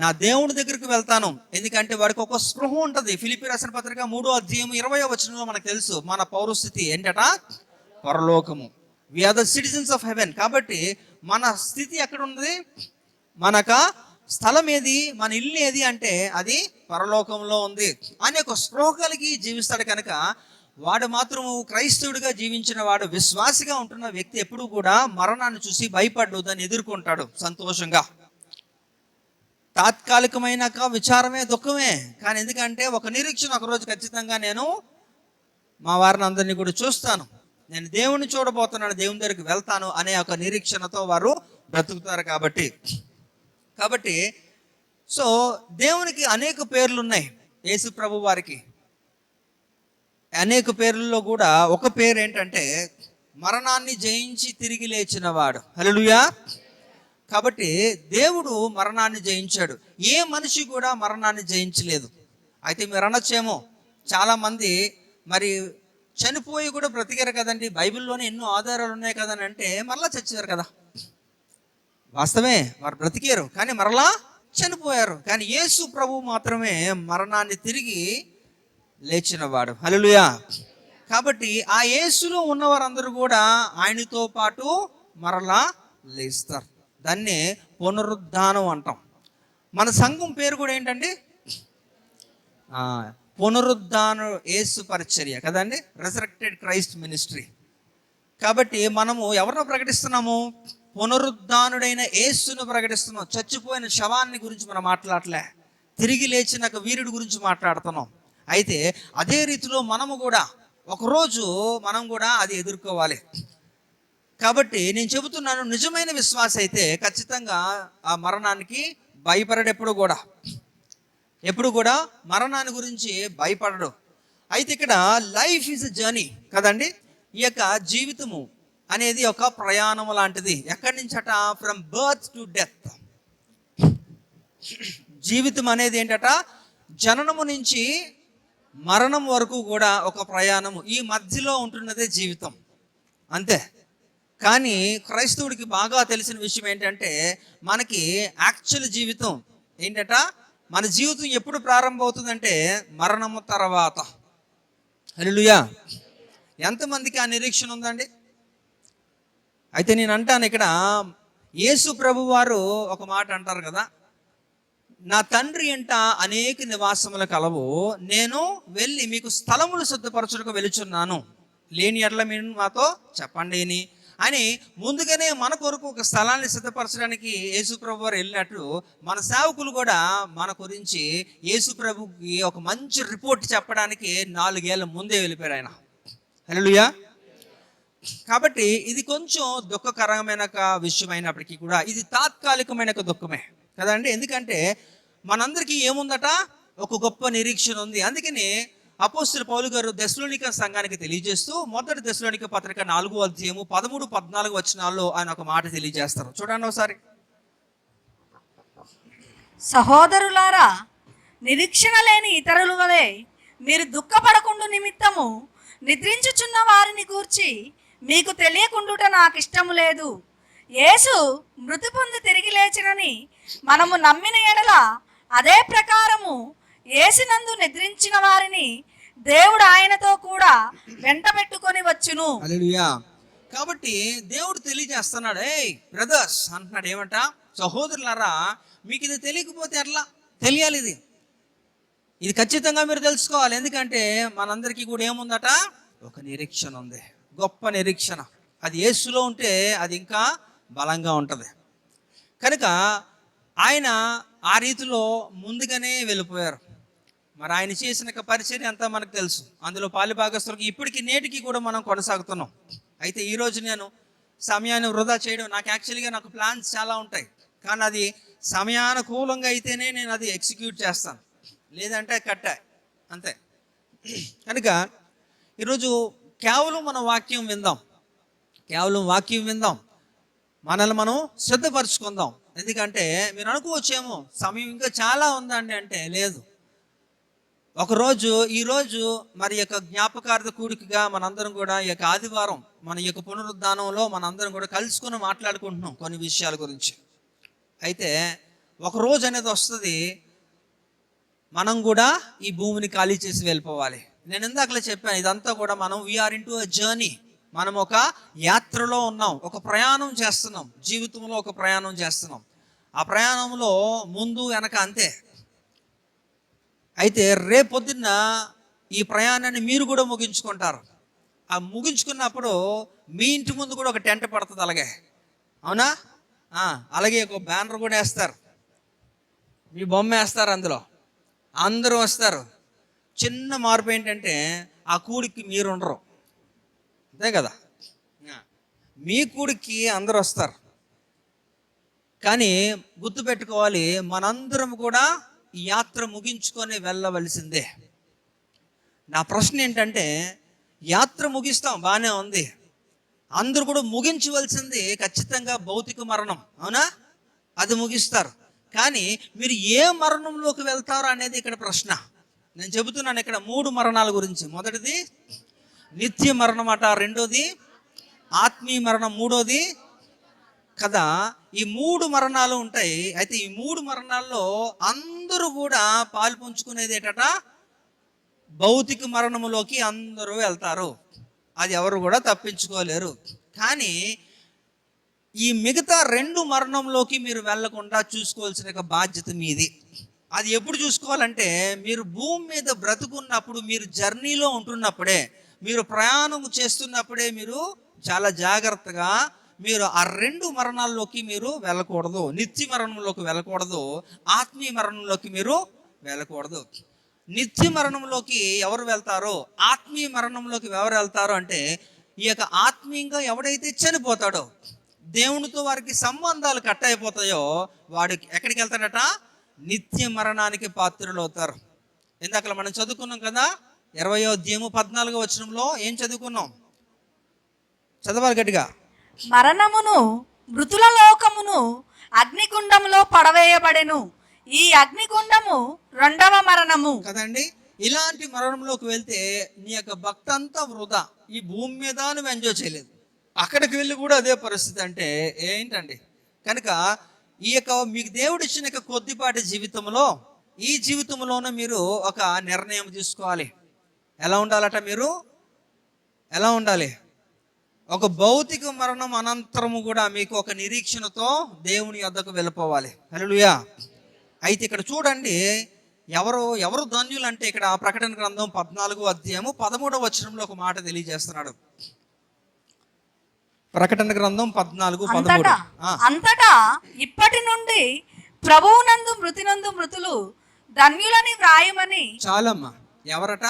S1: నా దేవుడి దగ్గరికి వెళ్తాను. ఎందుకంటే వాడికి ఒక స్పృహ ఉంటుంది. ఫిలిప్పీ రాసిన పత్రిక 3:20 మనకు తెలుసు, మన పౌరస్థితి ఏంటట? పరలోకము. We are the citizens of heaven. కాబట్టి మన స్థితి ఎక్కడ ఉంది? మనక స్థలం ఏది? మన ఇల్లు ఏది అంటే అది పరలోకంలో ఉంది అనే ఒక స్పృహ కలిగి జీవిస్తాడు. కనుక వాడు మాత్రము క్రైస్తవుడిగా జీవించిన వాడు, విశ్వాసిగా ఉంటున్న వ్యక్తి ఎప్పుడు కూడా మరణాన్ని చూసి భయపడ్డు, దాన్ని ఎదుర్కొంటాడు సంతోషంగా. తాత్కాలికమైన విచారమే, దుఃఖమే, కానీ ఎందుకంటే ఒక నిరీక్షణ, ఒకరోజు ఖచ్చితంగా నేను మా వారిని అందరినీ కూడా చూస్తాను, నేను దేవుణ్ణి చూడబోతున్నాను, దేవుని దగ్గరికి వెళ్తాను అనే ఒక నిరీక్షణతో వారు బ్రతుకుతారు. కాబట్టి సో దేవునికి అనేక పేర్లు ఉన్నాయి. యేసు ప్రభు వారికి అనేక పేర్లలో కూడా ఒక పేరు ఏంటంటే మరణాన్ని జయించి తిరిగి లేచిన వాడు. హల్లెలూయా. కాబట్టి దేవుడు మరణాన్ని జయించాడు. ఏ మనిషి కూడా మరణాన్ని జయించలేదు. అయితే మీరు అనొచ్చేమో, చాలామంది మరి చనిపోయి కూడా బ్రతికారు కదండి, బైబిల్లోనే ఎన్నో ఆధారాలు ఉన్నాయి కదని అంటే, మరలా చచ్చారు కదా. వాస్తవమే, వారు బ్రతికారు కానీ మరలా చనిపోయారు. కానీ యేసు ప్రభు మాత్రమే మరణాన్ని తిరిగి లేచినవాడు. హల్లెలూయా. కాబట్టి ఆ యేసులో ఉన్నవారందరూ కూడా ఆయనతో పాటు మరలా లేస్తారు. దాన్నే పునరుద్ధానం అంటాం. మన సంఘం పేరు కూడా ఏంటండి? పునరుద్ధాన యేసు పరిచర్య కదండి, రెసరెక్టెడ్ క్రైస్ట్ మినిస్ట్రీ. కాబట్టి మనము ఎవరిని ప్రకటిస్తున్నాము? పునరుద్ధానుడైన యేసును ప్రకటిస్తున్నాం. చచ్చిపోయిన శవాన్ని గురించి మనం మాట్లాడలే, తిరిగి లేచిన వీరుడి గురించి మాట్లాడుతున్నాం. అయితే అదే రీతిలో మనము కూడా ఒకరోజు మనం కూడా అది ఎదుర్కోవాలి. కాబట్టి నేను చెబుతున్నాను, నిజమైన విశ్వాస అయితే ఖచ్చితంగా ఆ మరణానికి భయపడడు. ఎప్పుడు కూడా మరణాన్ని గురించి భయపడడు. అయితే ఇక్కడ లైఫ్ ఈజ్ ఎ జర్నీ కదండి. ఈ యొక్క జీవితము అనేది ఒక ప్రయాణం లాంటిది. ఎక్కడి నుంచి అట? From birth to death. జీవితం అనేది ఏంటట? జననము నుంచి మరణం వరకు కూడా ఒక ప్రయాణము. ఈ మధ్యలో ఉంటున్నదే జీవితం, అంతే. కానీ క్రైస్తవుడికి బాగా తెలిసిన విషయం ఏంటంటే, మనకి యాక్చువల్ జీవితం ఏంటట? మన జీవితం ఎప్పుడు ప్రారంభమవుతుందంటే మరణము తర్వాత. హల్లెలూయా. ఎంతమందికి ఆ నిరీక్షణ ఉందండి? అయితే నేను అంటాను, ఇక్కడ యేసు ప్రభు వారు ఒక మాట అంటారు కదా, నా తండ్రి ఎంట అనేక నివాసములు కలవు, నేను వెళ్ళి మీకు స్థలములు సిద్ధపరచుటకు వెళుచున్నాను, లేని ఎడల మీరు మాతో చెప్పండి అని ముందుగానే మన కొరకు ఒక స్థలాన్ని సిద్ధపరచడానికి యేసు ప్రభు వారు వెళ్ళినట్లు, మన సేవకులు కూడా మన గురించి యేసు ప్రభుకి ఒక మంచి రిపోర్ట్ చెప్పడానికి 4 ఏళ్ల ముందే వెళ్ళిపోయారు ఆయన. హల్లెలూయా. కాబట్టి ఇది కొంచెం దుఃఖకరమైన విషయం అయినప్పటికీ కూడా ఇది తాత్కాలికమైన దుఃఖమే కదండి. ఎందుకంటే మనందరికీ ఏముందట? ఒక గొప్ప నిరీక్షణ ఉంది. అందుకని అపోస్తలుడు పౌలు గారు దెస్సలోనిక సంఘానికి తెలియజేస్తూ, మొదటి దెస్సలోనిక పత్రిక 4:13-14 ఆయన ఒక మాట తెలియజేస్తారు. చూడండి ఒకసారి.
S2: సహోదరులారా, నిరీక్షణ లేని ఇతరుల వలె మీరు దుఃఖపడకుండా నిమిత్తము నిద్రించుచున్న వారిని గూర్చి మీకు తెలియకుండుట నాకు ఇష్టము లేదు. యేసు మృతి పొంది తిరిగి లేచినని మనము నమ్మిన ఎడల అదే ప్రకారము యేసునందు నిద్రించిన వారిని దేవుడు ఆయనతో కూడా వెంట పెట్టుకొని వచ్చును.
S1: హల్లెలూయా. కాబట్టి దేవుడు తెలియజేస్తున్నాడు, ఏయ్ బ్రదర్స్ అంటున్నాడు, ఏమంట, సహోదరులారా, మీకు ఇది తెలియకపోతే ఎట్లా? తెలియాలి, ఇది ఖచ్చితంగా మీరు తెలుసుకోవాలి. ఎందుకంటే మనందరికీ కూడా ఏముందట? ఒక నిరీక్షణ ఉంది, గొప్ప నిరీక్షణ. అది యేసులో ఉంటే అది ఇంకా బలంగా ఉంటుంది. కనుక ఆయన ఆ రీతిలో ముందుగానే వెళ్ళిపోయారు. మరి ఆయన చేసిన పరిచర్య అంతా మనకు తెలుసు. అందులో పాలిభాగస్తులకు ఇప్పటికి నేటికి కూడా మనం కొనసాగుతున్నాం. అయితే ఈరోజు నేను సమయాన్ని వృధా చేయడం, నాకు ప్లాన్స్ చాలా ఉంటాయి, కానీ అది సమయానుకూలంగా అయితేనే నేను అది ఎగ్జిక్యూట్ చేస్తాను, లేదంటే కట్టా అంతే. కనుక ఈరోజు కేవలం మన వాక్యం విందాం, మనల్ని మనం సిద్ధపరచుకుందాం. ఎందుకంటే మీరు అనుకోవచ్చేమో సమయం ఇంకా చాలా ఉందండి అంటే, లేదు. ఈరోజు మరి యొక్క జ్ఞాపకార్థ కూడికగా మనందరం కూడా ఈ యొక్క ఆదివారం మన యొక్క పునరుద్ధానంలో మనందరం కూడా కలుసుకొని మాట్లాడుకుంటున్నాం కొన్ని విషయాల గురించి. అయితే ఒక రోజు అనేది వస్తుంది, మనం కూడా ఈ భూమిని ఖాళీ చేసి వెళ్ళిపోవాలి. నేను ఇందాకలే చెప్పాను, ఇదంతా కూడా మనం వీఆర్ ఇంటూ అ జర్నీ. మనం ఒక యాత్రలో ఉన్నాం, ఒక ప్రయాణం చేస్తున్నాం, జీవితంలో ఒక ప్రయాణం చేస్తున్నాం. ఆ ప్రయాణంలో ముందు వెనక అంతే. అయితే రేపొద్దున్న ఈ ప్రయాణాన్ని మీరు కూడా ముగించుకుంటారు. ఆ ముగించుకున్నప్పుడు మీ ఇంటి ముందు కూడా ఒక టెంట్ పడుతుంది, అలాగే, అవునా? అలాగే ఒక బ్యానర్ కూడా వేస్తారు, మీ బొమ్మ వేస్తారు, అందులో అందరూ వస్తారు. చిన్న మార్పు ఏంటంటే ఆ కూడికి మీరు ఉండరు, అంతే కదా? మీ కూడికి అందరూ వస్తారు. కానీ గుర్తుపెట్టుకోవాలి, మనందరం కూడా ఈ యాత్ర ముగించుకొని వెళ్ళవలసిందే. నా ప్రశ్న ఏంటంటే, యాత్ర ముగిస్తాం, బాగానే ఉంది, అందరూ కూడా ముగించవలసింది ఖచ్చితంగా భౌతిక మరణం, అవునా? అది ముగిస్తారు. కానీ మీరు ఏ మరణంలోకి వెళ్తారో అనేది ఇక్కడ ప్రశ్న. నేను చెబుతున్నాను ఇక్కడ 3 మరణాల గురించి. మొదటిది నిత్య మరణం అట, రెండోది ఆత్మీయ మరణం, మూడోది కదా. ఈ 3 మరణాలు ఉంటాయి. అయితే ఈ 3 మరణాల్లో అందరూ కూడా పాలు పంచుకునేది ఏంటట? భౌతిక మరణములోకి అందరూ వెళ్తారు, అది ఎవరు కూడా తప్పించుకోలేరు. కానీ ఈ మిగతా 2 మరణంలోకి మీరు వెళ్లకుండా చూసుకోవాల్సిన బాధ్యత మీది. అది ఎప్పుడు చూసుకోవాలంటే, మీరు భూమి మీద బ్రతుకున్నప్పుడు, మీరు జర్నీలో ఉంటున్నప్పుడే, మీరు ప్రయాణం చేస్తున్నప్పుడే మీరు చాలా జాగ్రత్తగా మీరు ఆ 2 మరణాల్లోకి మీరు వెళ్ళకూడదు. నిత్య మరణంలోకి వెళ్ళకూడదు, ఆత్మీయ మరణంలోకి మీరు వెళ్ళకూడదు. నిత్య మరణంలోకి ఎవరు వెళ్తారో, ఆత్మీయ మరణంలోకి ఎవరు వెళ్తారో అంటే, ఈ యొక్క ఆత్మీయంగా ఎవడైతే చనిపోతాడో, దేవునితో వారికి సంబంధాలు కట్ అయిపోతాయో, వాడు ఎక్కడికి వెళ్తాడట? నిత్య మరణానికి పాత్రులు అవుతారు. ఇందాక మనం చదువుకున్నాం కదా, 20వ అధ్యాయము 14వ వచనంలో ఏం చదువుకున్నాం? చదవాలి గట్టిగా.
S2: మరణమును మృతుల లోకమును అగ్నిగుండములో పడవేయబడెను, ఈ అగ్నిగుండము 2వ మరణము
S1: కదండి. ఇలాంటి మరణంలోకి వెళ్తే నీ యొక్క భక్తి అంతా వృధా. ఈ భూమి మీద నువ్వు ఎంజాయ్ చేయలేదు, అక్కడికి వెళ్ళి కూడా అదే పరిస్థితి అంటే ఏంటండి? కనుక ఈ యొక్క మీకు దేవుడు ఇచ్చిన కొద్దిపాటి జీవితంలో, ఈ జీవితంలోనే మీరు ఒక నిర్ణయం తీసుకోవాలి. ఎలా ఉండాలట? మీరు ఎలా ఉండాలి? ఒక భౌతిక మరణం అనంతరము కూడా మీకు ఒక నిరీక్షణతో దేవుని యొద్దకు వెళ్ళిపోవాలి. హల్లెలూయా. అయితే ఇక్కడ చూడండి, ఎవరు ధన్యులు అంటే, ఇక్కడ ప్రకటన గ్రంథం 14వ అధ్యాయము 13వ వచనంలో ఒక మాట తెలియజేస్తున్నాడు. ప్రకటన గ్రంథం 14:13.
S2: అంతటా ఇప్పటి నుండి ప్రభువునందు మృతులు ధన్యులని వ్రాయమని.
S1: చాలమ్మా. ఎవరట?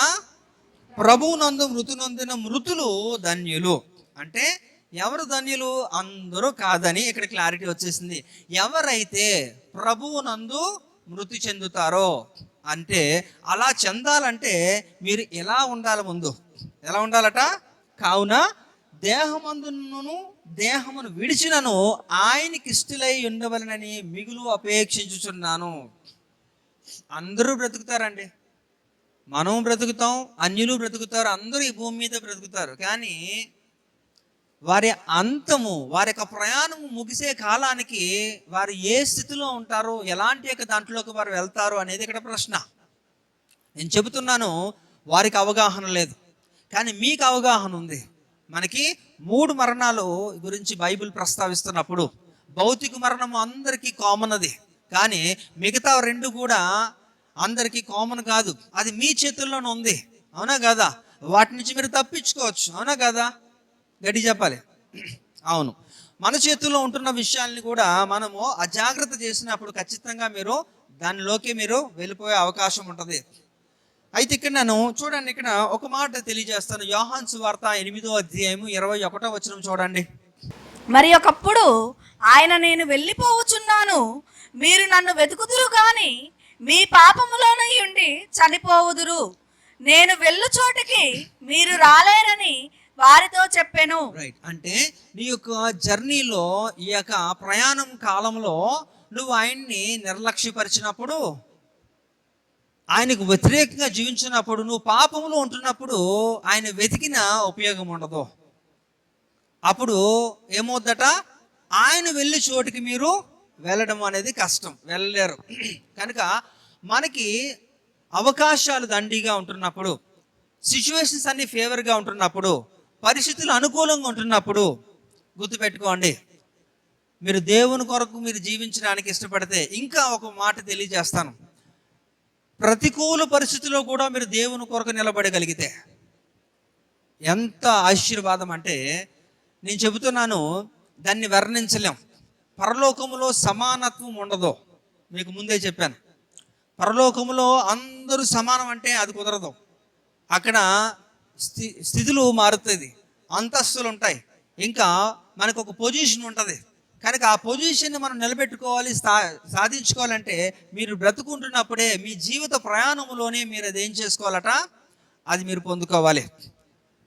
S1: ప్రభువునందు మృతులు ధన్యులు. అంటే ఎవరు ధన్యులు? అందరూ కాదని ఇక్కడ క్లారిటీ వచ్చేసింది. ఎవరైతే ప్రభువునందు మృతి చెందుతారో, అంటే అలా చెందాలంటే మీరు ఎలా ఉండాలి? ముందు ఎలా ఉండాలట? కావున దేహమును విడిచినను ఆయనకి ఇష్టలై ఉండవలనని మిగులు అపేక్షించుచున్నాను. అందరూ బ్రతుకుతారండి, మనం బ్రతుకుతాం, అన్యులు బ్రతుకుతారు, అందరూ ఈ భూమి మీద బ్రతుకుతారు. కానీ వారి అంతము, వారి యొక్క ప్రయాణము ముగిసే కాలానికి వారు ఏ స్థితిలో ఉంటారో, ఎలాంటి యొక్క దాంట్లోకి వారు వెళ్తారు అనేది ఇక్కడ ప్రశ్న. నేను చెబుతున్నాను, వారికి అవగాహన లేదు, కానీ మీకు అవగాహన ఉంది. మనకి 3 మరణాలు గురించి బైబిల్ ప్రస్తావిస్తున్నప్పుడు భౌతిక మరణము అందరికీ కామన్, అది కానీ మిగతా 2 కూడా అందరికీ కామన్ కాదు. అది మీ చేతుల్లోనే ఉంది, అవునా కదా? వాటి నుంచి మీరు తప్పించుకోవచ్చు, అవునా కదా? గట్టి చెప్పాలి. అవును, మన చేతుల్లో ఉంటున్న విషయాల్ని కూడా మనము అజాగ్రత్త చేసినప్పుడు ఖచ్చితంగా మీరు దానిలోకి మీరు వెళ్ళిపోయే అవకాశం ఉంటుంది. అయితే ఇక్కడ నేను చూడండి, ఇక్కడ ఒక మాట తెలియజేస్తాను. యోహాను సువార్త 8వ అధ్యాయము 21వ వచనం చూడండి.
S2: మరి ఒకప్పుడు ఆయన, నేను వెళ్ళిపోవచ్చున్నాను, మీరు నన్ను వెతుకుదురు గాని మీ పాపములోనే ఉండి చనిపోవుదురు, నేను వెళ్ళు చోటికి మీరు రాలేరని వారితో చెప్పాను.
S1: రైట్, అంటే నీ యొక్క జర్నీలో, ఈ యొక్క ప్రయాణం కాలంలో నువ్వు ఆయన్ని నిర్లక్ష్యపరిచినప్పుడు, ఆయనకు వ్యతిరేకంగా జీవించినప్పుడు, నువ్వు పాపంలో ఉంటున్నప్పుడు ఆయన వెతికిన ఉపయోగం ఉండదు. అప్పుడు ఏమవుద్దట, ఆయన వెళ్ళే చోటికి మీరు వెళ్ళడం అనేది కష్టం, వెళ్ళలేరు. కనుక మనకి అవకాశాలు దండిగా ఉంటున్నప్పుడు, సిచ్యువేషన్స్ అన్ని ఫేవర్గా ఉంటున్నప్పుడు, పరిస్థితులు అనుకూలంగా ఉంటున్నప్పుడు గుర్తుపెట్టుకోండి, మీరు దేవుని కొరకు మీరు జీవించడానికి ఇష్టపడితే, ఇంకా ఒక మాట తెలియజేస్తాను, ప్రతికూల పరిస్థితుల్లో కూడా మీరు దేవుని కొరకు నిలబడగలిగితే ఎంత ఆశీర్వాదం అంటే, నేను చెబుతున్నాను, దాన్ని వర్ణించలేం. పరలోకములో సమానత్వం ఉండదు, మీకు ముందే చెప్పాను. పరలోకములో అందరూ సమానం అంటే అది కుదరదు. అక్కడ స్థితులు మారుతుంది, అంతస్తులు ఉంటాయి, ఇంకా మనకు ఒక పొజిషన్ ఉంటుంది. కనుక ఆ పొజిషన్ని మనం నిలబెట్టుకోవాలి, సాధించుకోవాలంటే మీరు బ్రతుకుంటున్నప్పుడే మీ జీవిత ప్రయాణంలోనే మీరు అది ఏం చేసుకోవాలట, అది మీరు పొందుకోవాలి.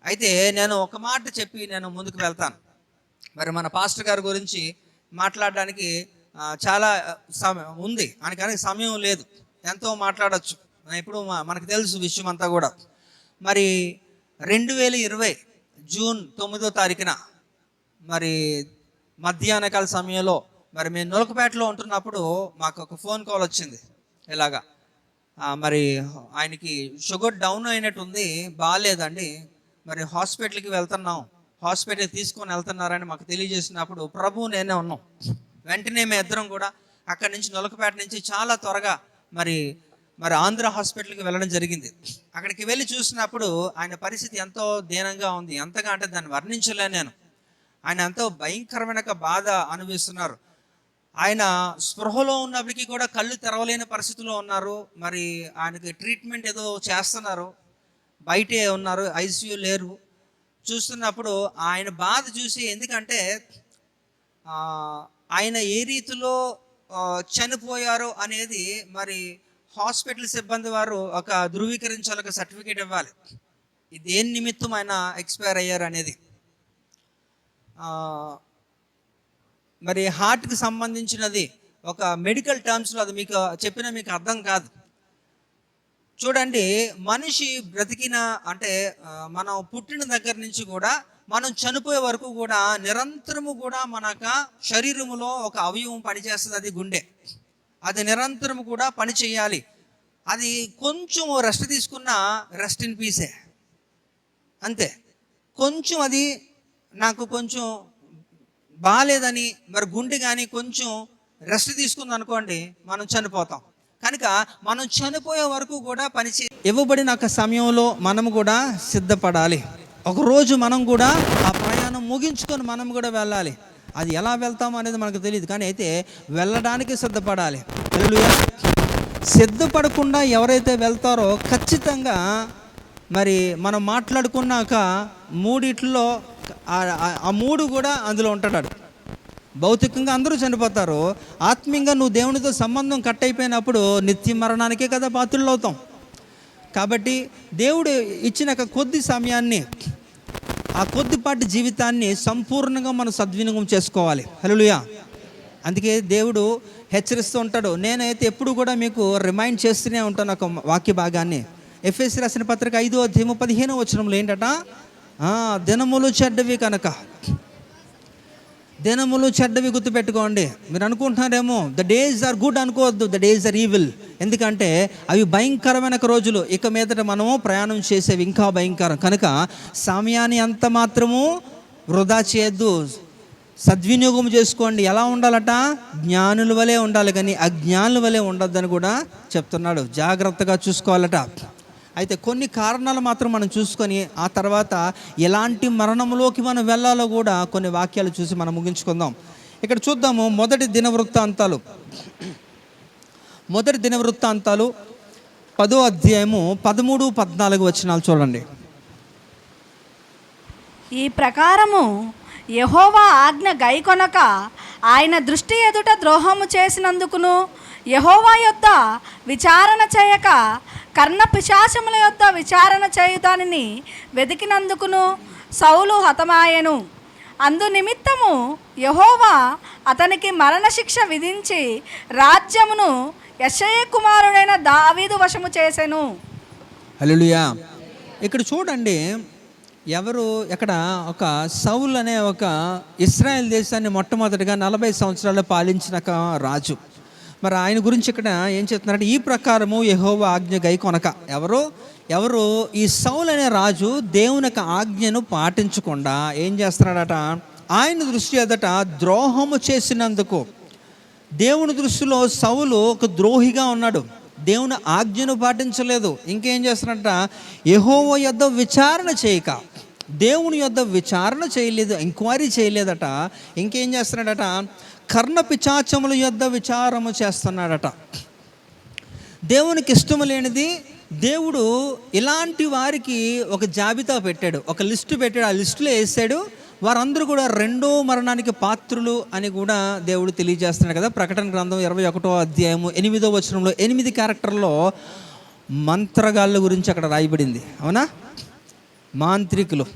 S1: అయితే నేను ఒక మాట చెప్పి నేను ముందుకు వెళ్తాను. మరి మన పాస్టర్ గారి గురించి మాట్లాడడానికి చాలా సమయం ఉంది, కానీ సమయం లేదు, ఎంతో మాట్లాడచ్చు. ఇప్పుడు మనకు తెలుసు విషయం అంతా కూడా. మరి 2020 జూన్ 9వ తారీఖున మరి మధ్యాహ్నకాల సమయంలో మరి మేము నులకపేటలో ఉంటున్నప్పుడు మాకు ఒక ఫోన్ కాల్ వచ్చింది. ఇలాగా మరి ఆయనకి షుగర్ డౌన్ అయినట్టుంది, బాగాలేదండి, మరి హాస్పిటల్కి వెళ్తున్నాం, హాస్పిటల్ తీసుకొని వెళ్తున్నారని మాకు తెలియజేసినప్పుడు ప్రభు నేనే ఉన్నాం. వెంటనే మేము ఇద్దరం కూడా అక్కడి నుంచి నులకపేట నుంచి చాలా త్వరగా మరి ఆంధ్ర హాస్పిటల్కి వెళ్ళడం జరిగింది. అక్కడికి వెళ్ళి చూసినప్పుడు ఆయన పరిస్థితి ఎంతో దీనంగా ఉంది, ఎంతగా అంటే దాన్ని వర్ణించలేను నేను. ఆయన ఎంతో భయంకరమైన బాధ అనుభవిస్తున్నారు. ఆయన స్పృహలో ఉన్నప్పటికీ కూడా కళ్ళు తెరవలేని పరిస్థితిలో ఉన్నారు. మరి ఆయనకి ట్రీట్మెంట్ ఏదో చేస్తున్నారు, బయటే ఉన్నారు, ఐసీయూ లేరు. చూస్తున్నప్పుడు ఆయన బాధ చూసి, ఎందుకంటే ఆయన ఏ రీతిలో చనిపోయారు అనేది మరి హాస్పిటల్ సిబ్బంది వారు ఒక ధృవీకరించాలి, ఒక సర్టిఫికేట్ ఇవ్వాలి, ఇది దేని నిమిత్తం ఆయన ఎక్స్పైర్ అయ్యారు అనేది. మరి హార్ట్కి సంబంధించినది ఒక మెడికల్ టర్మ్స్లో, అది మీకు చెప్పినా మీకు అర్థం కాదు. చూడండి, మనిషి బ్రతికిన అంటే మనం పుట్టిన దగ్గర నుంచి కూడా మనం చనిపోయే వరకు కూడా నిరంతరము కూడా మన శరీరములో ఒక అవయవం పనిచేస్తుంది, అది గుండె. అది నిరంతరము కూడా పని చేయాలి. అది కొంచెం రెస్ట్ తీసుకున్నా రెస్ట్ ఇన్ పీసే, అంతే. కొంచెం అది నాకు కొంచెం బాగాలేదని మరి గుండె కానీ కొంచెం రెస్ట్ తీసుకుంది అనుకోండి, మనం చనిపోతాం. కనుక మనం చనిపోయే వరకు కూడా ఇవ్వబడిన ఒక సమయంలో మనం కూడా సిద్ధపడాలి. ఒకరోజు మనం కూడా ఆ ప్రయాణం ముగించుకొని మనం కూడా వెళ్ళాలి. అది ఎలా వెళ్తామో అనేది మనకు తెలియదు, కానీ అయితే వెళ్ళడానికి సిద్ధపడాలి. హల్లెలూయా. సిద్ధపడకుండా ఎవరైతే వెళ్తారో ఖచ్చితంగా మరి మనం మాట్లాడుకున్నాక మూడిట్లో ఆ మూడు కూడా అందులో ఉంటాడు. భౌతికంగా అందరూ చనిపోతారు, ఆత్మీయంగా నువ్వు దేవునితో సంబంధం కట్ అయిపోయినప్పుడు నిత్య మరణానికే కదా పాత్రులు అవుతాం. కాబట్టి దేవుడు ఇచ్చిన కొద్ది సమయాన్ని, ఆ కొద్దిపాటి జీవితాన్ని సంపూర్ణంగా మనం సద్వినియోగం చేసుకోవాలి. హల్లెలూయా. అందుకే దేవుడు హెచ్చరిస్తూ ఉంటాడు. నేనైతే ఎప్పుడు కూడా మీకు రిమైండ్ చేస్తూనే ఉంటాను ఒక వాక్య భాగాన్ని. ఎఫెసీ రాసిన పత్రిక 5వ అధ్యాయము 15వ వచనంలో ఏంటట, దినములు చెడ్డవి కనుక. దినములు చెడ్డవి గుర్తుపెట్టుకోండి. మీరు అనుకుంటున్నారేమో ద డేస్ ఆర్ గుడ్ అనుకోవద్దు, ద డేస్ ఆర్ ఈవిల్. ఎందుకంటే అవి భయంకరమైన రోజులు. ఇక మీదట మనము ప్రయాణం చేసేవి ఇంకా భయంకరం కనుక సమయాన్ని అంత మాత్రము వృధా చేయొద్దు, సద్వినియోగం చేసుకోండి. ఎలా ఉండాలట? జ్ఞానుల వలె ఉండాలి కానీ అజ్ఞానుల వలె ఉండొద్దని కూడా చెప్తున్నాడు. జాగ్రత్తగా చూసుకోవాలట. అయితే కొన్ని కారణాలు మాత్రం మనం చూసుకొని ఆ తర్వాత ఎలాంటి మరణంలోకి మనం వెళ్ళాలో కూడా కొన్ని వాక్యాలు చూసి మనం ముగించుకుందాం. ఇక్కడ చూద్దాము. మొదటి దినవృత్తాంతాలు 10వ అధ్యాయము 13-14 వచనాలు చూడండి.
S2: ఈ ప్రకారము యెహోవా ఆజ్ఞ గైకొనక ఆయన దృష్టి ఎదుట ద్రోహము చేసినందుకును, యెహోవా యొద్ద విచారణ చేయక కర్ణపిశాచముల యొద్ద విచారణ చేయుదానిని వెతికినందుకును సౌలు హతమాయెను. అందు నిమిత్తము యెహోవా అతనికి మరణశిక్ష విధించి రాజ్యమును యెషయ కుమారుడైన దావీదు వశము చేసెను.
S1: హల్లెలూయా. ఇక్కడ చూడండి, ఎక్కడ ఒక సౌలు అనే ఒక ఇశ్రాయేల్ దేశాన్ని మొట్టమొదటిగా 40 సంవత్సరాలు పాలించిన రాజు. మరి ఆయన గురించి ఇక్కడ ఏం చెప్తున్నారంటే, ఈ ప్రకారము యెహోవా ఆజ్ఞ గైకొనక. ఎవరు ఈ సౌలు అనే రాజు దేవుని యొక్క ఆజ్ఞను పాటించకుండా ఏం చేస్తున్నాడట? ఆయన దృష్టి ఎదుట ద్రోహము చేసినందుకు. దేవుని దృష్టిలో సౌలు ఒక ద్రోహిగా ఉన్నాడు, దేవుని ఆజ్ఞను పాటించలేదు. ఇంకేం చేస్తున్నాడట? యెహోవా యొద్ద విచారణ చేయక, దేవుని యొద్ద విచారణ చేయలేదు, ఎంక్వైరీ చేయలేదట. ఇంకేం చేస్తున్నాడట? కర్ణపిశాచముల యొద్ద విచారము చేస్తున్నాడట. దేవునికి ఇష్టము లేనిది దేవుడు ఇలాంటి వారికి ఒక జాబితా పెట్టాడు, ఒక లిస్టు పెట్టాడు. ఆ లిస్టులో వేసాడు, వారందరూ కూడా రెండో మరణానికి పాత్రులు అని కూడా దేవుడు తెలియజేస్తున్నాడు కదా. ప్రకటన గ్రంథం 21వ అధ్యాయము 8వ వచనంలో 8 క్యారెక్టర్లో మంత్రగాళ్ళ గురించి అక్కడ రాయబడింది. అవునా? మాంత్రికులు.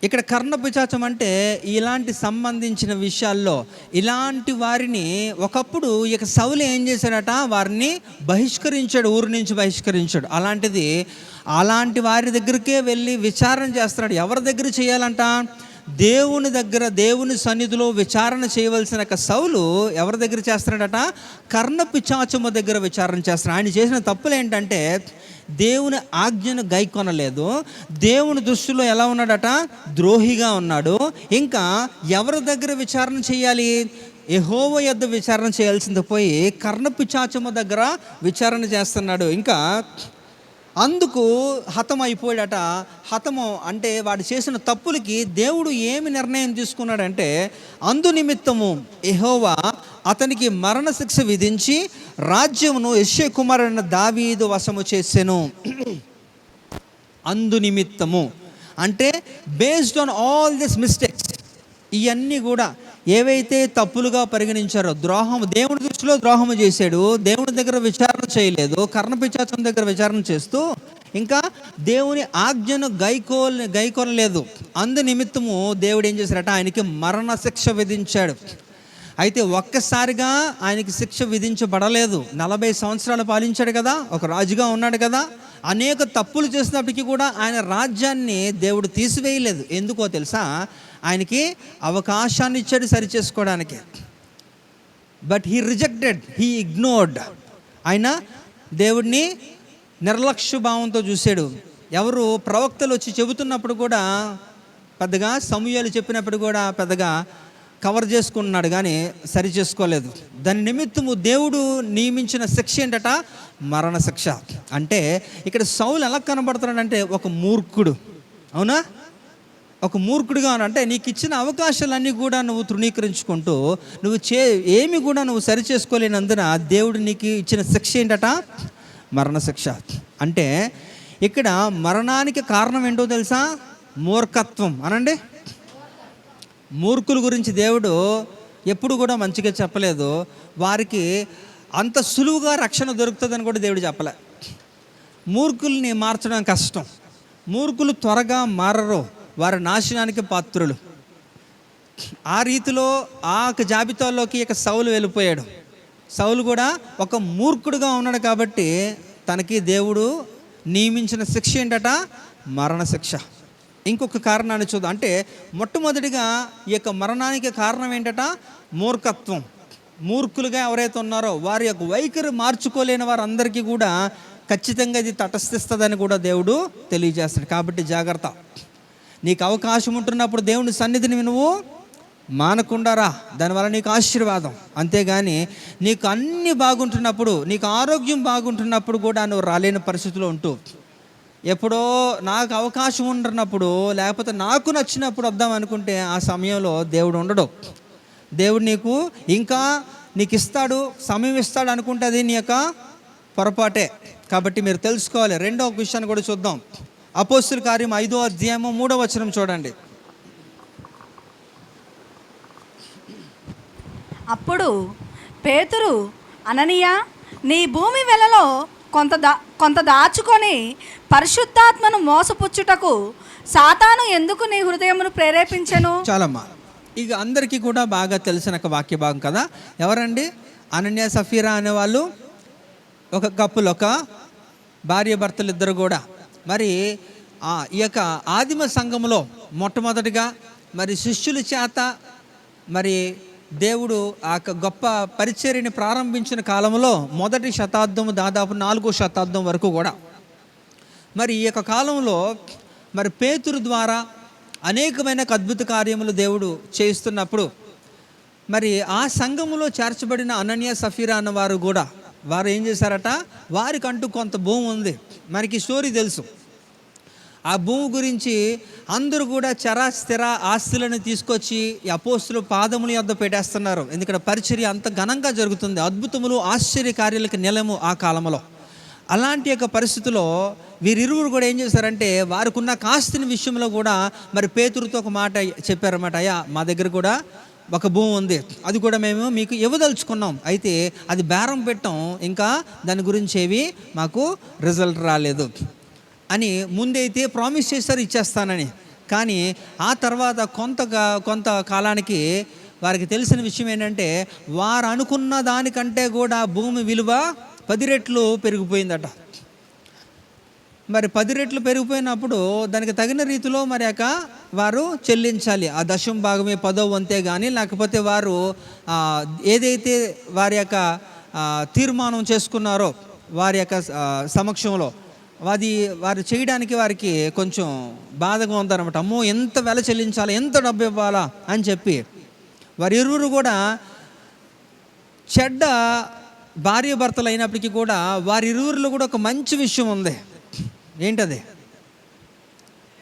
S1: ఇక్కడ కర్ణపిశాచం అంటే ఇలాంటి సంబంధించిన విషయాల్లో ఇలాంటి వారిని ఒకప్పుడు ఇక సౌలు ఏం చేశాడట? వారిని బహిష్కరించాడు, ఊరి నుంచి బహిష్కరించాడు. అలాంటి వారి దగ్గరికే వెళ్ళి విచారణ చేస్తున్నాడు. ఎవరి దగ్గర చేయాలంట? దేవుని దగ్గర, దేవుని సన్నిధిలో విచారణ చేయవలసిన సౌలు ఎవరి దగ్గర చేస్తున్నాడట? కర్ణపిశాచము దగ్గర విచారణ చేస్తున్నాడు. ఆయన చేసిన తప్పులు ఏంటంటే, దేవుని ఆజ్ఞను గైకొనలేదు, దేవుని దృష్టిలో ఎలా ఉన్నాడట? ద్రోహిగా ఉన్నాడు. ఇంకా ఎవరి దగ్గర విచారణ చేయాలి? యెహోవా యొద్ద విచారణ చేయాల్సింది పోయి కర్ణపిశాచము దగ్గర విచారణ చేస్తున్నాడు. ఇంకా అందుకు హతమైపోయాడట. హతము అంటే వాడు చేసిన తప్పులకి దేవుడు ఏమి నిర్ణయం తీసుకున్నాడంటే, అందు నిమిత్తము యెహోవా అతనికి మరణశిక్ష విధించి రాజ్యమును యెషయ కుమారుడైన దావీదు వశము చేసెను. అందు నిమిత్తము అంటే based on all this mistakes, ఇవన్నీ కూడా ఏవైతే తప్పులుగా పరిగణించారో, ద్రోహము, దేవుని దృష్టిలో ద్రోహము చేశాడు, దేవుని దగ్గర విచారణ చేయలేదు, కర్ణపిశాచం దగ్గర విచారణ చేస్తూ ఇంకా దేవుని ఆజ్ఞను గైకొనలేదు. అందు నిమిత్తము దేవుడు ఏం చేశాడట? ఆయనకి మరణశిక్ష విధించాడు. అయితే ఒక్కసారిగా ఆయనకి శిక్ష విధించబడలేదు. 40 సంవత్సరాలు పాలించాడు కదా, ఒక రాజుగా ఉన్నాడు కదా. అనేక తప్పులు చేసినప్పటికీ కూడా ఆయన రాజ్యాన్ని దేవుడు తీసివేయలేదు. ఎందుకో తెలుసా? ఆయనకి అవకాశాన్ని ఇచ్చాడు సరి చేసుకోవడానికి. But he rejected, he ignored. ఆయన దేవుడిని నిర్లక్ష్య భావంతో చూశాడు. ఎవరు ప్రవక్తలు వచ్చి చెబుతున్నప్పుడు కూడా పెద్దగా, సమూయేలు చెప్పినప్పుడు కూడా పెద్దగా కవర్ చేసుకున్నాడు కానీ సరి చేసుకోలేదు. దాని నిమిత్తము దేవుడు నియమించిన శిక్ష ఏంటట? మరణశిక్ష. అంటే ఇక్కడ సౌలు ఎలా కనబడుతున్నాడంటే ఒక మూర్ఖుడు. అవునా? ఒక మూర్ఖుడిగా అంటే నీకు ఇచ్చిన అవకాశాలన్నీ కూడా నువ్వు తృణీకరించుకుంటూ ఏమి కూడా నువ్వు సరి చేసుకోలేనందున దేవుడు నీకు ఇచ్చిన శిక్ష ఏంటట? మరణశిక్ష. అంటే ఇక్కడ మరణానికి కారణం ఏంటో తెలుసా? మూర్ఖత్వం. అనండి. మూర్ఖుల గురించి దేవుడు ఎప్పుడు కూడా మంచిగా చెప్పలేదు. వారికి అంత సులువుగా రక్షణ దొరుకుతుందని కూడా దేవుడు చెప్పలే. మూర్ఖుల్ని మార్చడం కష్టం. మూర్ఖులు త్వరగా మారరు, వారి నాశనానికి పాత్రులు. ఆ రీతిలో ఆ జాబితాలోకి ఇక సౌలు వెళ్ళిపోయాడు. సౌలు కూడా ఒక మూర్ఖుడుగా ఉన్నాడు కాబట్టి తనకి దేవుడు నియమించిన శిక్ష ఏంటట? మరణశిక్ష. ఇంకొక కారణాన్ని చూద్దాం. అంటే మొట్టమొదటిగా ఈ యొక్క మరణానికి కారణం ఏంటట? మూర్ఖత్వం. మూర్ఖులుగా ఎవరైతే ఉన్నారో వారి యొక్క వైఖరి మార్చుకోలేని వారందరికీ కూడా ఖచ్చితంగా ఇది తటస్థిస్తుందని కూడా దేవుడు తెలియజేస్తాడు. కాబట్టి జాగ్రత్త. నీకు అవకాశం ఉంటున్నప్పుడు దేవుని సన్నిధిని నువ్వు మానకుండా రా, దానివల్ల నీకు ఆశీర్వాదం. అంతేగాని నీకు అన్నీ బాగుంటున్నప్పుడు, నీకు ఆరోగ్యం బాగుంటున్నప్పుడు కూడా నువ్వు రాలేని పరిస్థితిలో ఉంటూ, ఎప్పుడో నాకు అవకాశం ఉంటున్నప్పుడు లేకపోతే నాకు నచ్చినప్పుడు వద్దాం అనుకుంటే ఆ సమయంలో దేవుడు ఉండడు. దేవుడు ఇంకా నీకు ఇస్తాడు, సమయం ఇస్తాడు అనుకుంటే అది నీ యొక్క పొరపాటే. కాబట్టి మీరు తెలుసుకోవాలి. రెండో విషయాన్ని కూడా చూద్దాం. అపోస్తుల కార్యం 5వ అధ్యాయము 3వ వచనం చూడండి.
S2: అప్పుడు పేతురు, అననీయ, నీ భూమి వెలలో కొంత దాచుకొని పరిశుద్ధాత్మను మోసపుచ్చుటకు సాతాను ఎందుకు నీ హృదయమును ప్రేరేపించెను?
S1: చాలమ్మా, ఇక అందరికీ కూడా బాగా తెలిసిన ఒక వాక్య భాగం కదా. ఎవరండి? అనన్య సఫీరా అనేవాళ్ళు ఒక కప్పులు, ఒక భార్య భర్తలు ఇద్దరు కూడా. మరి ఈ యొక్క ఆదిమ సంఘములో మొట్టమొదటిగా మరి శిష్యుల చేత మరి దేవుడు ఆ గొప్ప పరిచర్యని ప్రారంభించిన కాలంలో మొదటి శతాబ్దం దాదాపు 4వ శతాబ్దం వరకు కూడా మరి ఈ యొక్క కాలంలో మరి పేతురు ద్వారా అనేకమైన అద్భుత కార్యములు దేవుడు చేస్తున్నప్పుడు మరి ఆ సంఘములో చేర్చబడిన అనన్య సఫీరా అన్నవారు కూడా వారు ఏం చేశారట, వారికంటూ కొంత భూమి ఉంది. మనకి స్టోరీ తెలుసు. ఆ భూమి గురించి అందరూ కూడా స్థిర ఆస్తులను తీసుకొచ్చి ఈ అపోస్తుల పాదముల యొద్ద పెట్టేస్తున్నారు. ఎందుకంటే పరిచర్య అంత ఘనంగా జరుగుతుంది. అద్భుతములు, ఆశ్చర్య కార్యాలకు నిలము ఆ కాలంలో. అలాంటి యొక్క పరిస్థితిలో వీరిరువురు కూడా ఏం చేశారంటే వారికి ఉన్న ఆస్తిని విషయంలో కూడా మరి పేతురుతో ఒక మాట చెప్పారన్నమాట. అయ్యా, మా దగ్గర కూడా ఒక భూమి ఉంది, అది కూడా మేము మీకు ఇవ్వదలుచుకున్నాం, అయితే అది బేరం పెట్టాం, ఇంకా దాని గురించి ఏవి మాకు రిజల్ట్ రాలేదు అని ముందైతే ప్రామిస్ చేశారు ఇచ్చేస్తానని. కానీ ఆ తర్వాత కొంత కాలానికి వారికి తెలిసిన విషయం ఏంటంటే వారు అనుకున్న దానికంటే కూడా భూమి విలువ 10 రెట్లు పెరిగిపోయిందట. మరి 10 రెట్లు పెరిగిపోయినప్పుడు దానికి తగిన రీతిలో మరి వారు చెల్లించాలి. ఆ దశం భాగమే 10వ వంతే కానీ, లేకపోతే వారు ఏదైతే వారి యొక్క తీర్మానం చేసుకున్నారో వారి యొక్క సమక్షంలో అది వారు చేయడానికి వారికి కొంచెం బాధగా ఉందన్నమాట. అమ్మో, ఎంత వెల చెల్లించాలి, ఎంత డబ్బు ఇవ్వాలా అని చెప్పి వారి ఇరువురు కూడా చెడ్డ భార్య భర్తలు అయినప్పటికీ కూడా వారి ఇరువురిలో కూడా ఒక మంచి విషయం ఉంది. ఏంటది?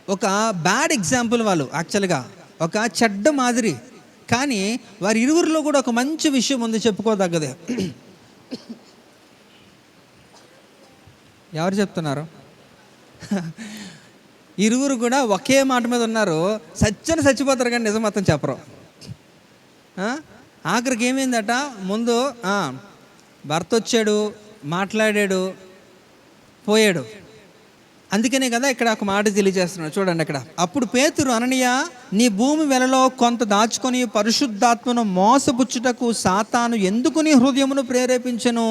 S1: ఒక బ్యాడ్ ఎగ్జాంపుల్. వాళ్ళు యాక్చువల్గా ఒక చెడ్డ మాదిరి, కానీ వారి ఇరువురిలో కూడా ఒక మంచి విషయం ఉంది, చెప్పుకోదగ్గదే. ఎవరు చెప్తున్నారు? ఇరువురు కూడా ఒకే మాట మీద ఉన్నారు. చచ్చిపోతారు కానీ నిజం మాత్రం చెప్పరు. ఆఖరికి ఏమైందట, ముందు భర్త వచ్చాడు, మాట్లాడాడు, పోయాడు. అందుకనే కదా ఇక్కడ ఒక మాట తెలియజేస్తున్నాడు. చూడండి అక్కడ. అప్పుడు పేతురు, అననీయ, నీ భూమి వెలలో కొంత దాచుకొని పరిశుద్ధాత్మను మోసపుచ్చుటకు సాతాను ఎందుకు నీ హృదయమును ప్రేరేపించెను?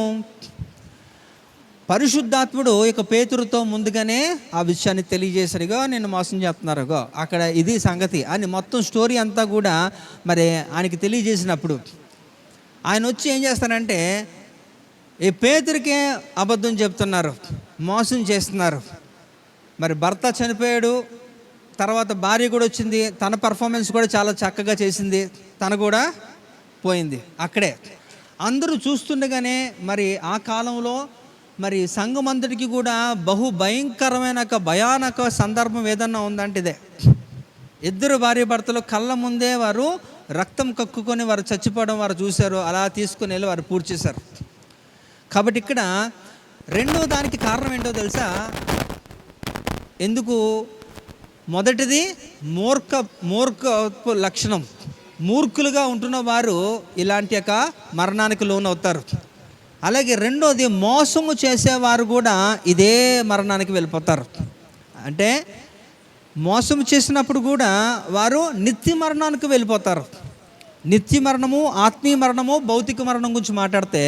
S1: పరిశుద్ధాత్ముడు ఇక పేతురుతో ముందుగానే ఆ విషయాన్ని తెలియజేశారుగా, నేను మోసం చేస్తున్నారుగో అక్కడ ఇది సంగతి అని మొత్తం స్టోరీ అంతా కూడా మరి ఆయనకి తెలియజేసినప్పుడు ఆయన వచ్చి ఏం చేస్తారంటే ఈ పేతురికే అబద్ధం చెప్తున్నారు, మోసం చేస్తున్నారు. మరి భర్త చనిపోయాడు, తర్వాత భార్య కూడా వచ్చింది, తన పర్ఫార్మెన్స్ కూడా చాలా చక్కగా చేసింది, తను కూడా పోయింది. అక్కడే అందరూ చూస్తుండగానే మరి ఆ కాలంలో మరి సంఘం అంతటికి కూడా బహు భయంకరమైన భయానక సందర్భం ఏదన్నా ఉందంటే ఇదే. 2 భార్య భర్తలు కళ్ళ ముందే వారు రక్తం కక్కుకొని వారు చచ్చిపోవడం వారు చూశారు. అలా తీసుకుని వెళ్ళి వారు పూర్తి చేశారు. కాబట్టి ఇక్కడ రెండో దానికి కారణం ఏంటో తెలుసా? ఎందుకు? మొదటిది మూర్ఖపు లక్షణం. మూర్ఖులుగా ఉంటున్న వారు ఇలాంటి యొక్క మరణానికి లోనవుతారు. అలాగే రెండోది మోసము చేసేవారు కూడా ఇదే మరణానికి వెళ్ళిపోతారు. అంటే మోసం చేసినప్పుడు కూడా వారు నిత్య మరణానికి వెళ్ళిపోతారు. నిత్య మరణము, ఆత్మీయ మరణము, భౌతిక మరణం గురించి మాట్లాడితే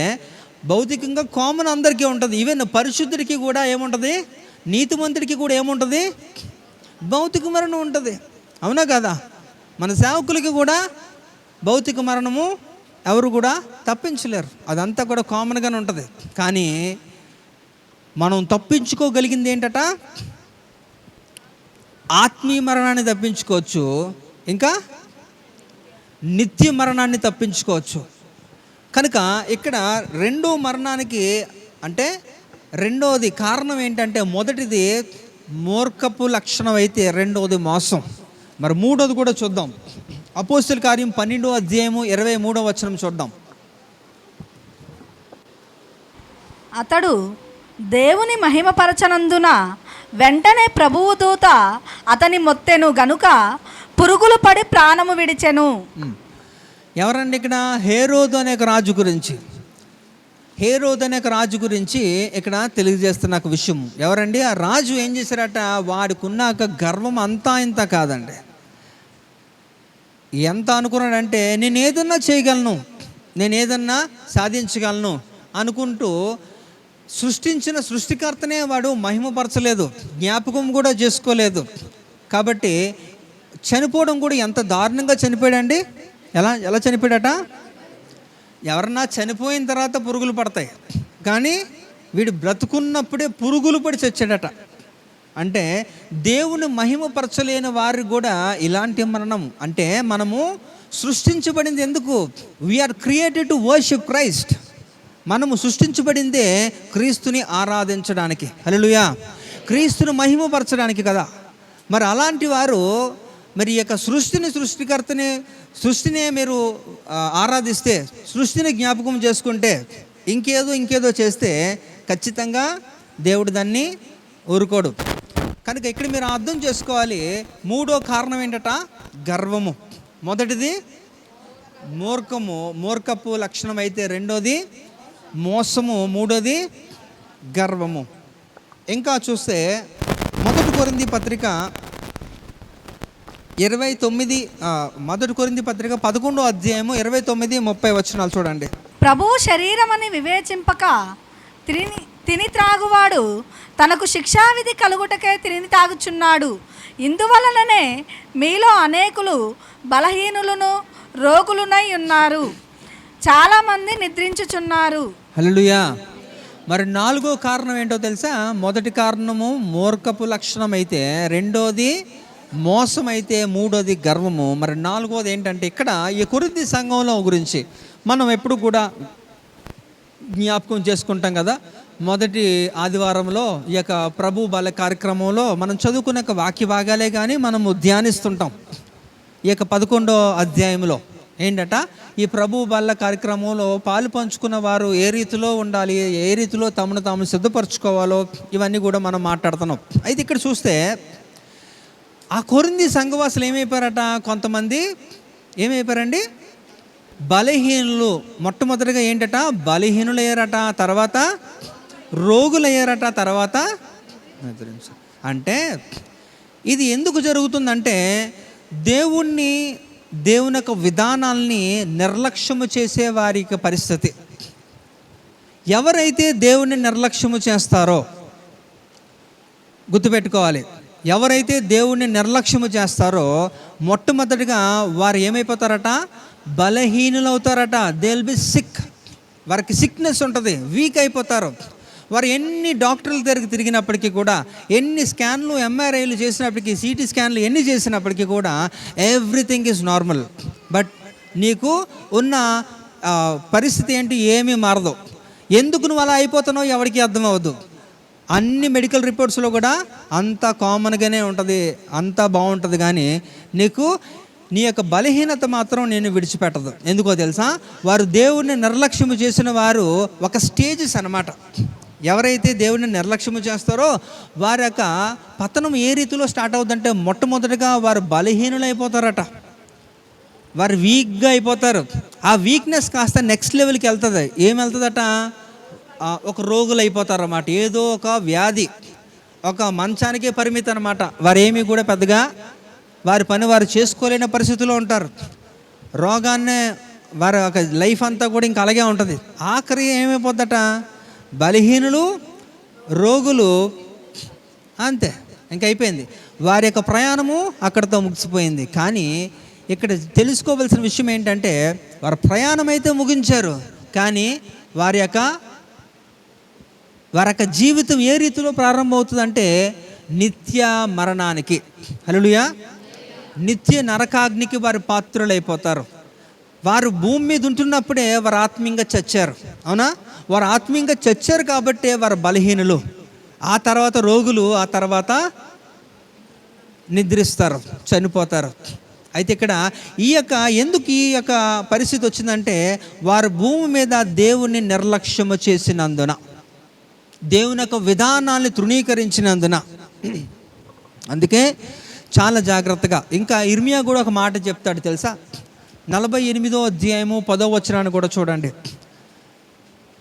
S1: భౌతికంగా కామన్ అందరికీ ఉంటుంది. ఈవెన్ పరిశుద్ధుడికి కూడా ఏముంటుంది, నీతిమంతుడికి కూడా ఏముంటుంది, భౌతిక మరణం ఉంటుంది. అవునా కదా? మన సేవకులకి కూడా భౌతిక మరణము ఎవరు కూడా తప్పించలేరు. అదంతా కూడా కామన్గానే ఉంటుంది. కానీ మనం తప్పించుకోగలిగింది ఏంటట? ఆత్మీయ మరణాన్ని తప్పించుకోవచ్చు, ఇంకా నిత్య మరణాన్ని తప్పించుకోవచ్చు. కనుక ఇక్కడ రెండో మరణానికి అంటే రెండోది కారణం ఏంటంటే, మొదటిది మూర్ఖపు లక్షణం అయితే రెండోది మోసం. మరి మూడోది కూడా చూద్దాం. అపోస్తల కార్యం 12:23 చూద్దాం.
S2: అతడు దేవుని మహిమపరచనందున వెంటనే ప్రభువు దూత అతని మొత్తెను గనుక పురుగులు పడి ప్రాణము విడిచెను.
S1: ఎవరండి ఇక్కడ? హేరోదు అనే ఒక రాజు గురించి. హేరోదు అనే ఒక రాజు గురించి ఇక్కడ తెలియజేస్తున్న ఒక విషయం. ఎవరండి ఆ రాజు? ఏం చేశారట? వాడికున్నాక గర్వం అంతా ఇంత కాదండి. ఎంత అనుకున్నాడంటే, నేను ఏదన్నా చేయగలను, నేను ఏదన్నా సాధించగలను అనుకుంటూ సృష్టించిన సృష్టికర్తనే వాడు మహిమపరచలేదు, జ్ఞాపకం కూడా చేసుకోలేదు. కాబట్టి చనిపోవడం కూడా ఎంత దారుణంగా చనిపోయాడండి. ఎలా చనిపోయాడట? ఎవరన్నా చనిపోయిన తర్వాత పురుగులు పడతాయి, కానీ వీడు బ్రతుకున్నప్పుడే పురుగులు పడి చచ్చాడట. అంటే దేవుని మహిమపరచలేని వారికి కూడా ఇలాంటి మరణం. అంటే మనము సృష్టించబడింది ఎందుకు? We are created to worship Christ. మనము సృష్టించబడిందే క్రీస్తుని ఆరాధించడానికి. హల్లెలూయా. క్రీస్తుని మహిమపరచడానికి కదా. మరి అలాంటి వారు మరి ఈ యొక్క సృష్టినే మీరు ఆరాధిస్తే, సృష్టిని జ్ఞాపకం చేసుకుంటే, ఇంకేదో చేస్తే ఖచ్చితంగా దేవుడు దాన్ని ఊరుకోడు. కనుక ఇక్కడ మీరు అర్థం చేసుకోవాలి. మూడో కారణం ఏంటట? గర్వము. మొదటిది మూర్ఖపు లక్షణం అయితే, రెండోది మోసము, మూడోది గర్వము. ఇంకా చూస్తే 1 కొరింథీ పత్రిక 11:29 చూడండి.
S2: ప్రభువు శరీరమని వివేచింపక తిని త్రాగువాడు తనకు శిక్షావిధి కలుగుటకే తిని తాగుచున్నాడు. ఇందువలననే మీలో అనేకులు బలహీనులను రోగులునై ఉన్నారు, చాలామంది నిద్రించుచున్నారు.
S1: హల్లెలూయా. మరి నాలుగో కారణం ఏంటో తెలుసా? మొదటి కారణము మూర్ఖపు లక్షణం అయితే, రెండోది మోసం అయితే, మూడోది గర్వము. మరి నాలుగోది ఏంటంటే, ఇక్కడ ఈ కొరింథీ సంఘంలో గురించి మనం ఎప్పుడు కూడా జ్ఞాపకం చేసుకుంటాం కదా. మొదటి ఆదివారంలో ఈ యొక్క ప్రభు బల కార్యక్రమంలో మనం చదువుకునే వాక్య భాగాలే కానీ మనము ధ్యానిస్తుంటాం. ఈ యొక్క 11వ అధ్యాయంలో ఏంటట, ఈ ప్రభు బల్ల కార్యక్రమంలో పాలు పంచుకున్న వారు ఏ రీతిలో ఉండాలి, ఏ రీతిలో తమను తాము సిద్ధపరచుకోవాలో ఇవన్నీ కూడా మనం మాట్లాడుతున్నాం. అయితే ఇక్కడ చూస్తే ఆ కొరింథీ సంఘవాసులు ఏమైపోయారట? కొంతమంది ఏమైపోయారండి? బలహీనులు. మొట్టమొదటిగా ఏంటట? బలహీనులు అయ్యారట, తర్వాత రోగులయ్యారట, తర్వాత అంటే ఇది ఎందుకు జరుగుతుందంటే, దేవుని యొక్క విధానాల్ని నిర్లక్ష్యము చేసే వారికి పరిస్థితి. ఎవరైతే దేవుణ్ణి నిర్లక్ష్యము చేస్తారో గుర్తుపెట్టుకోవాలి. ఎవరైతే దేవుణ్ణి నిర్లక్ష్యము చేస్తారో మొట్టమొదటిగా వారు ఏమైపోతారట? బలహీనులు అవుతారట. They will be sick. వారికి సిక్నెస్ ఉంటుంది, వీక్ అయిపోతారు. వారు ఎన్ని డాక్టర్ల దగ్గరికి తిరిగినప్పటికీ కూడా, ఎన్ని స్కాన్లు ఎంఆర్ఐలు చేసినప్పటికీ, సిటీ స్కాన్లు ఎన్ని చేసినప్పటికీ కూడా ఎవ్రీథింగ్ ఈజ్ నార్మల్. బట్ నీకు ఉన్న పరిస్థితి ఏంటి? ఏమీ మారదు. ఎందుకు నువ్వు అలా అయిపోతున్నావు ఎవరికి అర్థమవద్దు. అన్ని మెడికల్ రిపోర్ట్స్లో కూడా అంతా కామన్గానే ఉంటుంది, అంతా బాగుంటుంది. కానీ నీ యొక్క బలహీనత మాత్రం నేను విడిచిపెట్టదు. ఎందుకో తెలుసా? వారు దేవుణ్ణి నిర్లక్ష్యము చేసిన వారు ఒక స్టేజెస్ అన్నమాట. ఎవరైతే దేవుడిని నిర్లక్ష్యము చేస్తారో వారి యొక్క పతనం ఏ రీతిలో స్టార్ట్ అవుతుందంటే, మొట్టమొదటిగా వారు బలహీనులు అయిపోతారట, వారు వీక్గా అయిపోతారు. ఆ వీక్నెస్ కాస్త నెక్స్ట్ లెవెల్కి వెళ్తుంది. ఏం వెళ్తుందట? ఒక రోగులు అయిపోతారు అన్నమాట. ఏదో ఒక వ్యాధి, ఒక మంచానికే పరిమితి అన్నమాట. వారు ఏమీ కూడా పెద్దగా వారి పని వారు చేసుకోలేని పరిస్థితిలో ఉంటారు. రోగాన్నే వారి ఒక లైఫ్ అంతా కూడా ఇంకా అలాగే ఉంటుంది. ఆఖరి ఏమైపోద్దట? బలహీనులు, రోగులు, అంతే, ఇంక అయిపోయింది. వారి యొక్క ప్రయాణము అక్కడితో ముగిసిపోయింది. కానీ ఇక్కడ తెలుసుకోవాల్సిన విషయం ఏంటంటే వారు ప్రయాణం అయితే ముగించారు, కానీ వారి యొక్క జీవితం ఏ రీతిలో ప్రారంభమవుతుందంటే నిత్య మరణానికి. హల్లెలూయా. నిత్య నరకాగ్నికి వారు పాత్రులైపోతారు. వారు భూమి మీద ఉంటున్నప్పుడే వారు ఆత్మీయంగా చచ్చారు. అవునా? వారు ఆత్మీయంగా చచ్చారు కాబట్టే వారు బలహీనులు, ఆ తర్వాత రోగులు, ఆ తర్వాత నిద్రిస్తారు, చనిపోతారు. అయితే ఇక్కడ ఎందుకు ఈ యొక్క పరిస్థితి వచ్చిందంటే వారు భూమి మీద దేవుని నిర్లక్ష్యము చేసినందున, దేవుని యొక్క విధానాన్ని తృణీకరించినందున. అందుకే చాలా జాగ్రత్తగా, ఇంకా ఇర్మియా కూడా ఒక మాట చెప్తాడు తెలుసా? 48వ అధ్యాయము 10వ వచనాన్ని కూడా చూడండి.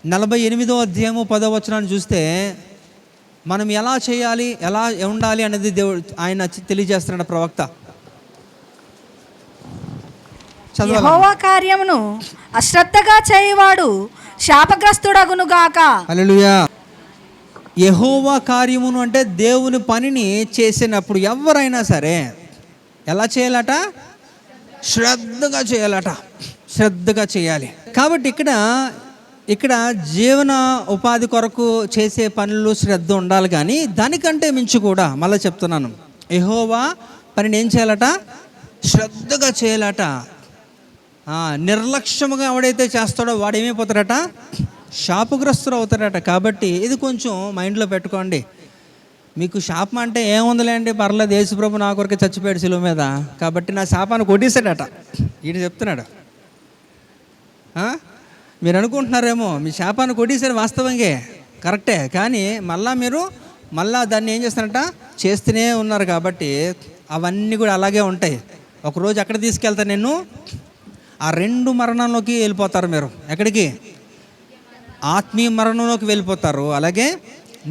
S1: 48వ అధ్యాయము 10వ వచనాన్ని చూస్తే మనం ఎలా చేయాలి, ఎలా ఉండాలి అనేది ఆయన తెలియజేస్తున్నాడు ప్రవక్త.
S2: యెహోవా కార్యమును అశ్రద్ధగా చేయవాడు శాపగ్రస్తుడగునుగాక.
S1: హల్లెలూయా. యెహోవా కార్యమును అంటే దేవుని పనిని చేసినప్పుడు ఎవరైనా సరే ఎలా చేయాలట? శ్రద్ధగా చేయాలట, శ్రద్ధగా చేయాలి. కాబట్టి ఇక్కడ జీవన ఉపాధి కొరకు చేసే పనులు శ్రద్ధ ఉండాలి, కానీ దానికంటే మించి కూడా మళ్ళీ చెప్తున్నాను, యెహోవా పనిని ఏం చేయాలట? శ్రద్ధగా చేయాలట. నిర్లక్ష్యముగా ఎవడైతే చేస్తాడో వాడు ఏమైపోతాడట? శాపగ్రస్తుడు అవుతాడట. కాబట్టి ఇది కొంచెం మైండ్లో పెట్టుకోండి. మీకు శాపం అంటే ఏముందిలేండి, పర్లేదు, యేసుప్రభు నా కొరకు చచ్చిపోయాడు శిలువ మీద, కాబట్టి నా శాపాన్ని కొట్టేశాడట. ఈయన చెప్తున్నాడు. మీరు అనుకుంటున్నారేమో మీ శాపాన్ని కొట్టేశారు, వాస్తవంగా కరెక్టే, కానీ మళ్ళా దాన్ని ఏం చేస్తారట? చేస్తూనే ఉన్నారు. కాబట్టి అవన్నీ కూడా అలాగే ఉంటాయి. ఒకరోజు ఎక్కడ తీసుకెళ్తా నిన్ను? ఆ 2 మరణంలోకి వెళ్ళిపోతారు మీరు. ఎక్కడికి? ఆత్మీయ మరణంలోకి వెళ్ళిపోతారు, అలాగే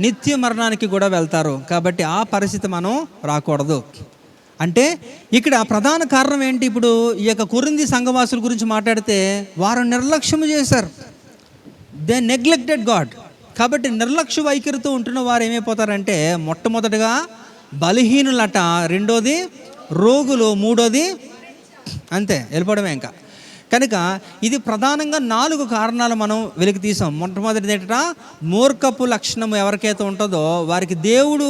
S1: నిత్య మరణానికి కూడా వెళ్తారు. కాబట్టి ఆ పరిస్థితి మనం రాకూడదు. అంటే ఇక్కడ ప్రధాన కారణం ఏంటి? ఇప్పుడు ఈ యొక్క కొరింథీ సంఘవాసుల గురించి మాట్లాడితే వారు నిర్లక్ష్యం చేశారు, దే నెగ్లెక్టెడ్ గాడ్. కాబట్టి నిర్లక్ష్య వైఖరితో ఉంటున్న వారు ఏమైపోతారంటే మొట్టమొదటిగా బలహీనులట, రెండోది రోగులు, మూడోది అంతే, వెళ్ళిపోవడమే. ఇంకా కనుక ఇది ప్రధానంగా 4 కారణాలు మనం వెలికి తీసాం. మొట్టమొదటిది ఏంటంటే మూర్ఖపు లక్షణం ఎవరికైతే ఉంటుందో వారికి దేవుడు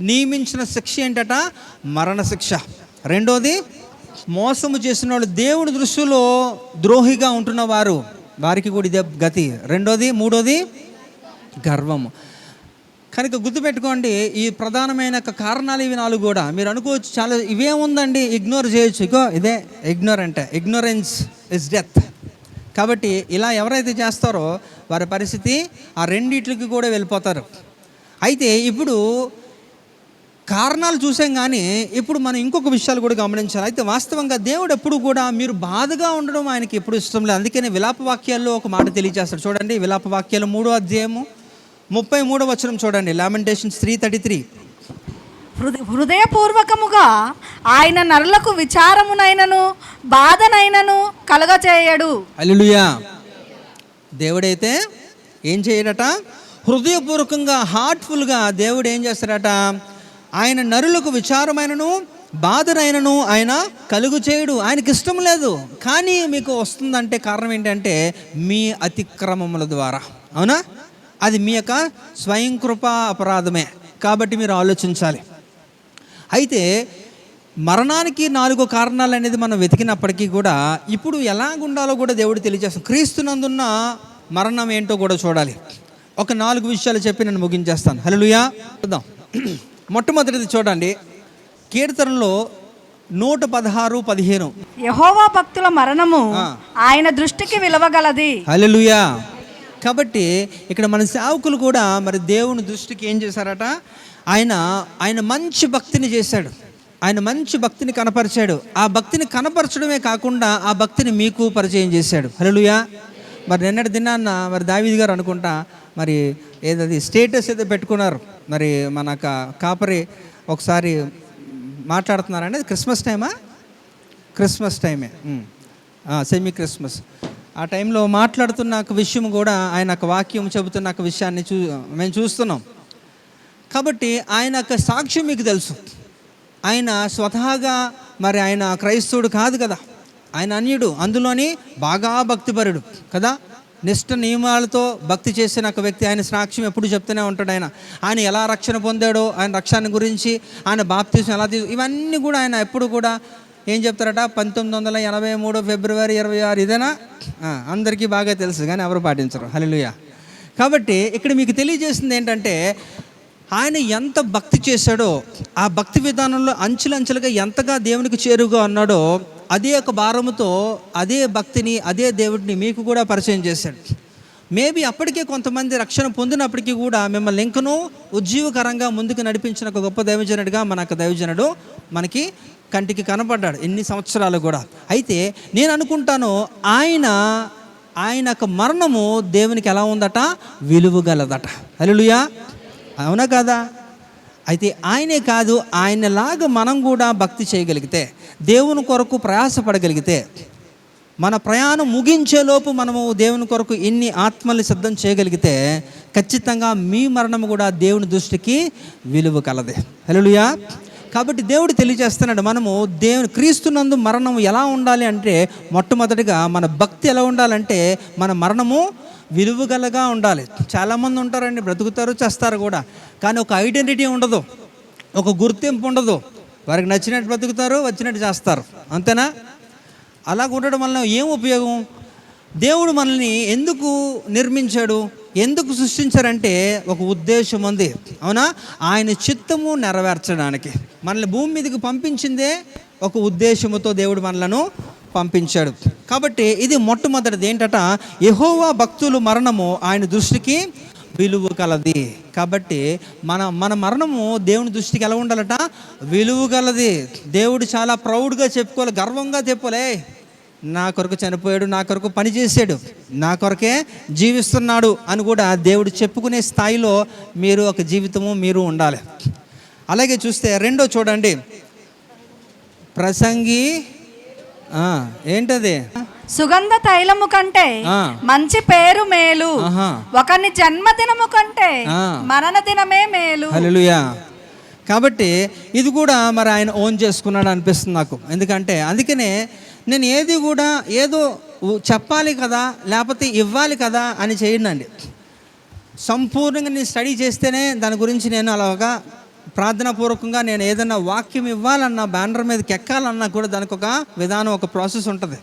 S1: నియమించిన శిక్ష ఏంటట? మరణ శిక్ష. రెండోది మోసము చేసిన వాళ్ళు, దేవుడి దృష్టిలో ద్రోహిగా ఉంటున్న వారికి కూడా ఇదే గతి. మూడోది గర్వము. కనుక గుర్తుపెట్టుకోండి, ఈ ప్రధానమైన కారణాలు ఇవి 4 కూడా. మీరు అనుకోవచ్చు చాలా ఇవేముందండి, ఇగ్నోర్ చేయొచ్చు. ఇదే ఇగ్నోరెన్స్ ఇస్ డెత్. కాబట్టి ఇలా ఎవరైతే చేస్తారో వారి పరిస్థితి ఆ రెండిట్లకి కూడా వెళ్ళిపోతారు. అయితే ఇప్పుడు కారణాలు చూసాం, కానీ ఇప్పుడు మనం ఇంకొక విషయాలు కూడా గమనించాలి. అయితే వాస్తవంగా దేవుడు ఎప్పుడు కూడా మీరు బాధగా ఉండడం ఆయనకి ఎప్పుడు ఇష్టం లేదు. అందుకనే విలాప వాక్యాల్లో ఒక మాట తెలియజేస్తాడు. చూడండి, విలాప వాక్యాలు 3వ అధ్యాయము 33వ వచనం చూడండి. లామెంటేషన్స్ 3:33.
S2: హృదయపూర్వకముగా ఆయన నరులకు విచారమునైనను బాధనైనను కలగచేయడు.
S1: హల్లెలూయా. దేవుడైతే ఏం చేయడట? హృదయపూర్వకంగా, హార్ట్ఫుల్గా దేవుడు ఏం చేస్తాడట? ఆయన నరులకు విచారమైనను బాధనైనను ఆయన కలుగు చేయడు. ఆయనకి ఇష్టం లేదు, కానీ మీకు వస్తుందంటే కారణం ఏంటంటే మీ అతిక్రమముల ద్వారా. అవునా? అది మీ యొక్క స్వయం కృపా అపరాధమే. కాబట్టి మీరు ఆలోచించాలి. అయితే మరణానికి 4 కారణాలు అనేది మనం వెతికినప్పటికీ కూడా ఇప్పుడు ఎలాగుండాలో కూడా దేవుడు తెలియజేస్తాం. క్రీస్తునందున్న మరణం ఏంటో కూడా చూడాలి. ఒక 4 విషయాలు చెప్పి నేను ముగించేస్తాను. హల్లెలూయా. చూద్దాం. మొట్టమొదటిది చూడండి, కీర్తనలో 116:15.
S2: యెహోవా భక్తుల మరణము ఆయన దృష్టికి విలువగలది.
S1: హల్లెలూయా. కాబట్టి ఇక్కడ మన సేవకులు కూడా మరి దేవుని దృష్టికి ఏం చేశారట? ఆయన మంచి భక్తిని చేశాడు, ఆయన మంచి భక్తిని కనపరిచాడు. ఆ భక్తిని కనపరచడమే కాకుండా ఆ భక్తిని మీకు పరిచయం చేశాడు. హల్లెలూయా. మరి నిన్నటి దినాన్న మరి దావీదు గారు అనుకుంటా మరి ఏదది స్టేటస్ ఏదో పెట్టుకున్నారు. మరి మన కాపరి ఒకసారి మాట్లాడుతున్నారండి. క్రిస్మస్ టైమే, సెమీ క్రిస్మస్. ఆ టైంలో మాట్లాడుతున్న విషయం కూడా ఆయన వాక్యం చెబుతున్న విషయాన్ని మేము చూస్తున్నాం. కాబట్టి ఆయన సాక్ష్యం మీకు తెలుసు. ఆయన స్వతహాగా మరి ఆయన క్రైస్తవుడు కాదు కదా, ఆయన అన్యుడు, అందులోని బాగా భక్తిపరుడు కదా, నిష్ఠ నియమాలతో భక్తి చేసిన ఒక వ్యక్తి. ఆయన సాక్ష్యం ఎప్పుడు చెప్తూనే ఉంటాడు. ఆయన ఎలా రక్షణ పొందాడో, ఆయన రక్షణ గురించి, ఆయన బాప్తిజం ఎలా ఇవన్నీ కూడా ఆయన ఎప్పుడు కూడా ఏం చెప్తారట, 1983 ఫిబ్రవరి 26 ఇదేనా, అందరికీ బాగా తెలుసు కానీ ఎవరు పాటించరు. హల్లెలూయా. కాబట్టి ఇక్కడ మీకు తెలియజేసింది ఏంటంటే, ఆయన ఎంత భక్తి చేశాడో, ఆ భక్తి విధానంలో అంచెలంచెలుగా ఎంతగా దేవునికి చేరుగా ఉన్నాడో, అదే ఒక భారముతో అదే భక్తిని, అదే దేవుడిని మీకు కూడా పరిచయం చేశాడు. మేబీ అప్పటికే కొంతమంది రక్షణ పొందినప్పటికీ కూడా మిమ్మల్ని ఇంకనూ ఉజ్జీవకరంగా ముందుకు నడిపించిన ఒక గొప్ప దైవజనుడిగా మన దైవజనుడు మనకి కంటికి కనపడ్డాడు ఎన్ని సంవత్సరాలు కూడా. అయితే నేను అనుకుంటాను, ఆయన యొక్క మరణము దేవునికి ఎలా ఉందట, విలువగలదట. హల్లెలూయా, అవునా కాదా? అయితే ఆయనే కాదు, ఆయనలాగా మనం కూడా భక్తి చేయగలిగితే, దేవుని కొరకు ప్రయాసపడగలిగితే, మన ప్రయాణం ముగించేలోపు మనము దేవుని కొరకు ఇన్ని ఆత్మల్ని సిద్ధం చేయగలిగితే, ఖచ్చితంగా మీ మరణం కూడా దేవుని దృష్టికి విలువ కలదే. హల్లెలూయా. కాబట్టి దేవుడు తెలియజేస్తున్నాడు, మనము దేవుని క్రీస్తునందు మరణం ఎలా ఉండాలి అంటే, మొట్టమొదటిగా మన భక్తి ఎలా ఉండాలంటే, మన మరణము విలువగలగా ఉండాలి. చాలామంది ఉంటారండి, బ్రతుకుతారు చేస్తారు కూడా, కానీ ఒక ఐడెంటిటీ ఉండదు, ఒక గుర్తింపు ఉండదు. వారికి నచ్చినట్టు బ్రతుకుతారు, వచ్చినట్టు చేస్తారు, అంతేనా? అలాగ ఉండడం వల్ల ఏం ఉపయోగం? దేవుడు మనల్ని ఎందుకు నిర్మించాడు, ఎందుకు సృష్టించారంటే ఒక ఉద్దేశం ఉంది, అవునా? ఆయన చిత్తము నెరవేర్చడానికి మనల్ని భూమి మీదకి పంపించిందే ఒక ఉద్దేశముతో దేవుడు మనలను పంపించాడు. కాబట్టి ఇది మొట్టమొదటిది ఏంటట, యెహోవా భక్తులు మరణము ఆయన దృష్టికి విలువ కలది. కాబట్టి మన మరణము దేవుని దృష్టికి ఎలా ఉండాలట, విలువ కలది. దేవుడు చాలా ప్రౌడ్గా చెప్పుకోవాలి, గర్వంగా చెప్పుకోలే, నా కొరకు చనిపోయాడు, నా కొరకు పని చేశాడు, నా కొరకే జీవిస్తున్నాడు అని కూడా దేవుడు చెప్పుకునే స్థాయిలో మీరు ఒక జీవితము మీరు ఉండాలి. అలాగే చూస్తే రెండో చూడండి, ప్రసంగి ఏంటది,
S2: సుగంధ తైలము కంటే మంచి పేరు మేలు, ఒకని జన్మదినము కంటే మరణ దినమే మేలు.
S1: హల్లెలూయా. కాబట్టి ఇది కూడా మరి ఆయన ఓన్ చేసుకున్నాడు అనిపిస్తుంది నాకు. ఎందుకంటే అందుకనే నేను ఏది కూడా ఏదో చెప్పాలి కదా, లేకపోతే ఇవ్వాలి కదా అని చేయనండి. సంపూర్ణంగా నేను స్టడీ చేస్తేనే దాని గురించి నేను అలాగా ప్రార్థనాపూర్వకంగా నేను ఏదైనా వాక్యం ఇవ్వాలన్నా, బ్యానర్ మీదకి ఎక్కాలన్నా కూడా దానికి ఒక విధానం, ఒక ప్రాసెస్ ఉంటుంది.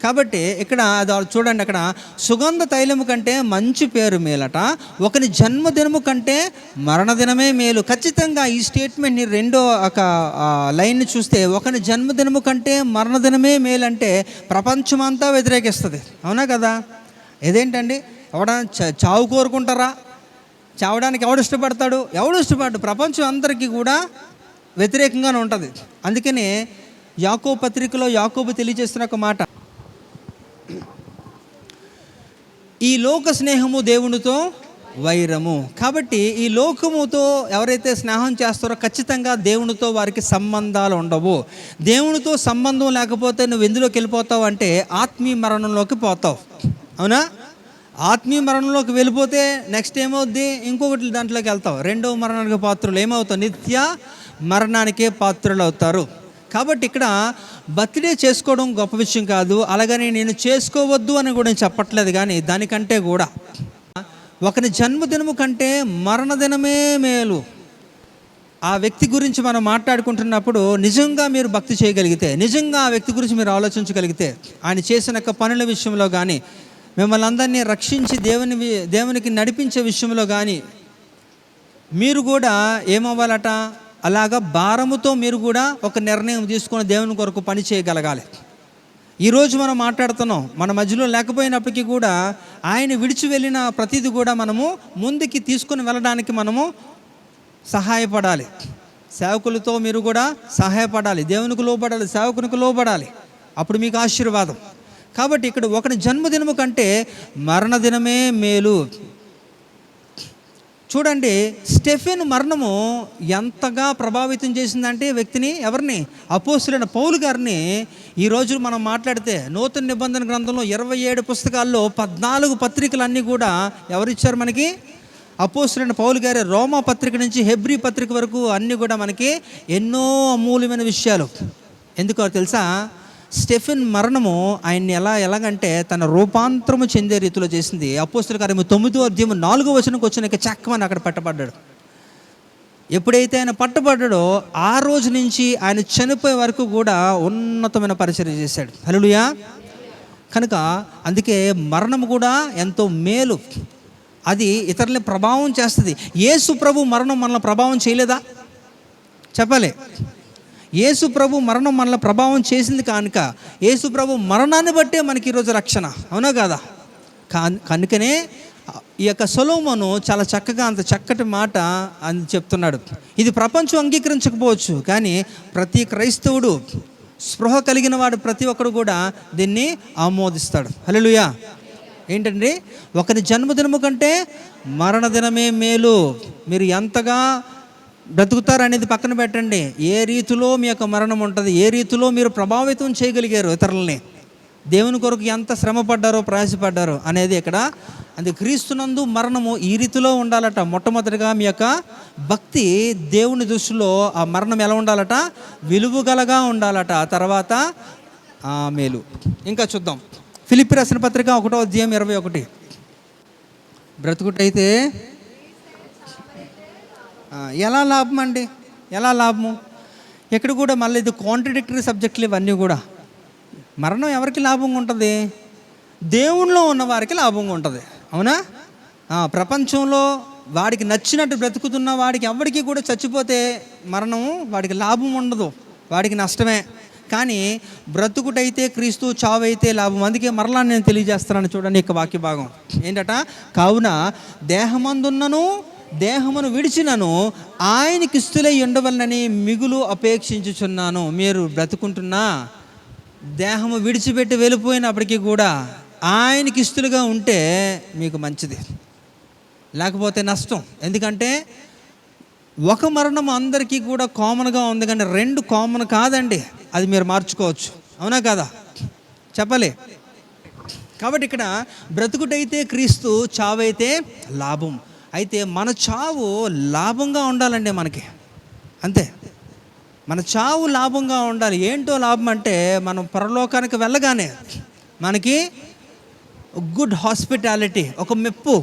S1: కాబట్టి ఇక్కడ అది చూడండి, అక్కడ సుగంధ తైలము కంటే మంచి పేరు మేలట, ఒకని జన్మదినము కంటే మరణదినమే మేలు. ఖచ్చితంగా ఈ స్టేట్మెంట్ని రెండో ఒక లైన్ని చూస్తే, ఒకని జన్మదినము కంటే మరణదినమే మేలు అంటే ప్రపంచమంతా వ్యతిరేకిస్తుంది, అవునా కదా? ఇదేంటండి, ఎవడన్నా చావు కోరుకుంటారా? చావడానికి ఎవడు ఇష్టపడతాడు? ఎవడు ఇష్టపడ్డు? ప్రపంచం అందరికీ కూడా వ్యతిరేకంగానే ఉంటుంది. అందుకనే యాకోబు పత్రికలో యాకోబు తెలియజేస్తున్న ఒక మాట, ఈ లోక స్నేహము దేవునితో వైరము. కాబట్టి ఈ లోకముతో ఎవరైతే స్నేహం చేస్తారో ఖచ్చితంగా దేవునితో వారికి సంబంధాలు ఉండవు. దేవునితో సంబంధం లేకపోతే నువ్వు ఎందులోకి వెళ్ళిపోతావు అంటే ఆత్మీయ మరణంలోకి పోతావు, అవునా? ఆత్మీయ మరణంలోకి వెళ్ళిపోతే నెక్స్ట్ ఏమవుద్ది, ఇంకొకటి దాంట్లోకి వెళ్తావు, రెండవ మరణానికి పాత్రలు ఏమవుతావు, నిత్య మరణానికే పాత్రలు అవుతారు. కాబట్టి ఇక్కడ బర్త్డే చేసుకోవడం గొప్ప విషయం కాదు, అలాగని నేను చేసుకోవద్దు అని కూడా నేను చెప్పట్లేదు. కానీ దానికంటే కూడా ఒకని జన్మదినము కంటే మరణదినమే మేలు. ఆ వ్యక్తి గురించి మనం మాట్లాడుకుంటున్నప్పుడు నిజంగా మీరు భక్తి చేయగలిగితే, నిజంగా ఆ వ్యక్తి గురించి మీరు ఆలోచించగలిగితే, ఆయన చేసిన పనుల విషయంలో కానీ, మిమ్మల్ని అందరినీ రక్షించి దేవునికి నడిపించే విషయంలో కానీ మీరు కూడా ఏమవ్వాలట, అలాగా భారముతో మీరు కూడా ఒక నిర్ణయం తీసుకొని దేవుని కొరకు పని చేయగలగాలి. ఈరోజు మనం మాట్లాడుతున్నాం, మన మధ్యలో లేకపోయినప్పటికీ కూడా ఆయన విడిచి వెళ్ళిన ప్రతిదీ కూడా మనము ముందుకి తీసుకుని వెళ్ళడానికి మనము సహాయపడాలి. సేవకులతో మీరు కూడా సహాయపడాలి, దేవునికి లోబడాలి, సేవకునికి లోబడాలి, అప్పుడు మీకు ఆశీర్వాదం. కాబట్టి ఇక్కడ ఒకటి జన్మదినము కంటే మరణదినమే మేలు. చూడండి, స్టెఫెన్ మరణము ఎంతగా ప్రభావితం చేసిందంటే వ్యక్తిని, ఎవరిని, అపోస్తులైన పౌలు గారిని. ఈరోజు మనం మాట్లాడితే నూతన నిబంధన గ్రంథంలో 27 పుస్తకాల్లో 14 పత్రికలన్నీ కూడా ఎవరిచ్చారు మనకి, అపోస్తులైన పౌలు గారి. రోమా పత్రిక నుంచి హెబ్రీ పత్రిక వరకు అన్నీ కూడా మనకి ఎన్నో అమూల్యమైన విషయాలు ఎందుకో తెలుసా, స్టెఫెన్ మరణము ఆయన్ని ఎలాగంటే తన రూపాంతరము చెందే రీతిలో చేసింది. అపోస్తలుల కార్యము 9వ అధ్యాయం 4వ వచనంకి వచ్చినాక చక్కమని అక్కడ పట్టబడ్డాడు. ఎప్పుడైతే ఆయన పట్టబడ్డాడో ఆ రోజు నుంచి ఆయన చనిపోయే వరకు కూడా ఉన్నతమైన పరిచర్య చేశాడు. హల్లెలూయా. కనుక అందుకే మరణం కూడా ఎంతో మేలు, అది ఇతరులని ప్రభావం చేస్తుంది. యేసు ప్రభు మరణం మనల్ని ప్రభావం చేయలేదా? చెప్పాలి. యేసు ప్రభు మరణం మనల్ని ప్రభావం చేసింది కనుక యేసు ప్రభు మరణాన్ని బట్టే మనకి ఈరోజు రక్షణ, అవునా కాదా? కనుకనే ఈ యొక్క సొలొమోను చాలా చక్కగా అంత చక్కటి మాట అని చెప్తున్నాడు. ఇది ప్రపంచం అంగీకరించకపోవచ్చు, కానీ ప్రతి క్రైస్తవుడు స్పృహ కలిగిన వాడు ప్రతి ఒక్కడు కూడా దీన్ని ఆమోదిస్తాడు. హల్లెలూయా. ఏంటండి, ఒకరి జన్మదినము కంటే మరణదినమే మేలు. మీరు ఎంతగా బ్రతుకుతారు అనేది పక్కన పెట్టండి, ఏ రీతిలో మీ యొక్క మరణం ఉంటుంది, ఏ రీతిలో మీరు ప్రభావితం చేయగలిగారు ఇతరులని, దేవుని కొరకు ఎంత శ్రమ పడ్డారో ప్రయాసపడ్డారో అనేది ఇక్కడ. అందుకే క్రీస్తునందు మరణము ఈ రీతిలో ఉండాలట. మొట్టమొదటిగా మీ యొక్క భక్తి దేవుని దృష్టిలో ఆ మరణం ఎలా ఉండాలట? విలువగలగా ఉండాలట. తర్వాత మేలు. ఇంకా చూద్దాం, ఫిలిప్పీ రాసిన పత్రిక 1వ అధ్యాయం 21. బ్రతుకుటైతే ఎలా లాభం అండి? ఎలా లాభము? ఇక్కడ కూడా మళ్ళీ ఇది కాంట్రడిక్టరీ సబ్జెక్టులు ఇవన్నీ కూడా. మరణం ఎవరికి లాభంగా ఉంటుంది? దేవునిలో ఉన్న వారికి లాభంగా ఉంటుంది, అవునా? ప్రపంచంలో వాడికి నచ్చినట్టు బ్రతుకుతున్న వాడికి ఎవరికి కూడా చచ్చిపోతే మరణం వాడికి లాభం ఉండదు, వాడికి నష్టమే. కానీ బ్రతుకుటైతే క్రీస్తు, చావైతే లాభం. అందుకే మరలా నేను తెలియజేస్తున్నాను, చూడండి ఇక వాక్య భాగం ఏంటట? కావున దేహమందున్నను దేహమును విడిచినను ఆయనకి ఇష్టలై ఉండవలనని మిగులు అపేక్షించుచున్నాను. మీరు బ్రతుకుంటున్నా దేహము విడిచిపెట్టి వెళ్ళిపోయినప్పటికీ కూడా ఆయనకి ఇష్టలుగా ఉంటే మీకు మంచిది, లేకపోతే నష్టం. ఎందుకంటే ఒక మరణం అందరికీ కూడా కామన్గా ఉంది, కానీ 2 కామన్ కాదండి. అది మీరు మార్చుకోవచ్చు, అవునా కదా? చెప్పలే. కాబట్టి ఇక్కడ బ్రతుకుటైతే క్రీస్తు, చావైతే లాభం. అయితే మన చావు లాభంగా ఉండాలండి మనకి, అంతే. మన చావు లాభంగా ఉండాలి. ఏంటో లాభం అంటే, మనం పరలోకానికి వెళ్ళగానే మనకి గుడ్ హాస్పిటాలిటీ, ఒక మెప్పు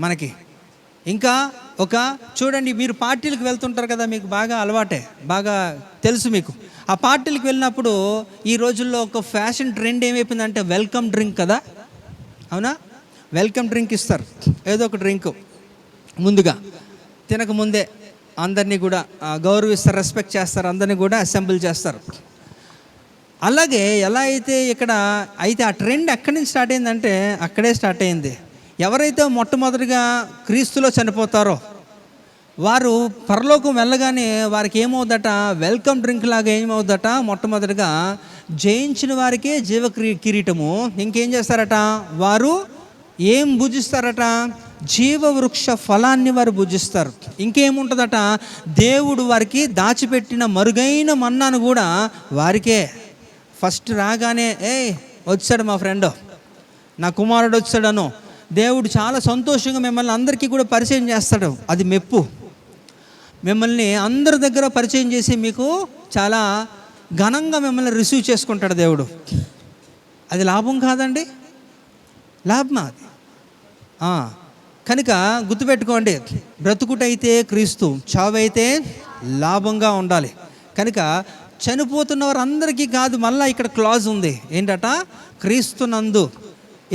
S1: మనకి. ఇంకా చూడండి, మీరు పార్టీలకు వెళ్తుంటారు కదా, మీకు బాగా అలవాటే, బాగా తెలుసు మీకు. ఆ పార్టీలకు వెళ్ళినప్పుడు ఈ రోజుల్లో ఒక ఫ్యాషన్ ట్రెండ్ ఏమైపోయిందంటే వెల్కమ్ డ్రింక్ కదా, అవునా? వెల్కమ్ డ్రింక్ ఇస్తారు, ఏదో ఒక డ్రింక్ ముందుగా తినకముందే అందరినీ కూడా గౌరవిస్తారు, రెస్పెక్ట్ చేస్తారు, అందరినీ కూడా అసెంబ్ల్ చేస్తారు. అలాగే ఎలా అయితే ఇక్కడ అయితే ఆ ట్రెండ్ ఎక్కడి నుంచి స్టార్ట్ అయిందంటే అక్కడే స్టార్ట్ అయింది. ఎవరైతే మొట్టమొదటిగా క్రీస్తులో చనిపోతారో వారు పరలోకం వెళ్ళగానే వారికి ఏమవుదట? వెల్కమ్ డ్రింక్ లాగా ఏమవుదట? మొట్టమొదటిగా జయించిన వారికే జీవ కిరీటము. ఇంకేం చేస్తారట? వారు ఏం భుజిస్తారట? జీవవృక్ష ఫలాన్ని వారు భుజిస్తారు. ఇంకేముంటుందట? దేవుడు వారికి దాచిపెట్టిన మరుగైన మన్నాను కూడా వారికే. ఫస్ట్ రాగానే వచ్చాడు మా ఫ్రెండ్, నా కుమారుడు వచ్చాడను దేవుడు చాలా సంతోషంగా మిమ్మల్ని అందరికీ కూడా పరిచయం చేస్తాడు. అది మెప్పు. మిమ్మల్ని అందరి దగ్గర పరిచయం చేసి మీకు చాలా ఘనంగా మిమ్మల్ని రిసీవ్ చేసుకుంటాడు దేవుడు. అది లాభం కాదండి? లాభమా అది? కనుక గుర్తుపెట్టుకోండి, బ్రతుకుటైతే క్రీస్తు, చావైతే లాభంగా ఉండాలి. కనుక చనిపోతున్న వారందరికీ కాదు, మళ్ళీ ఇక్కడ క్లాజ్ ఉంది ఏంటట? క్రీస్తునందు.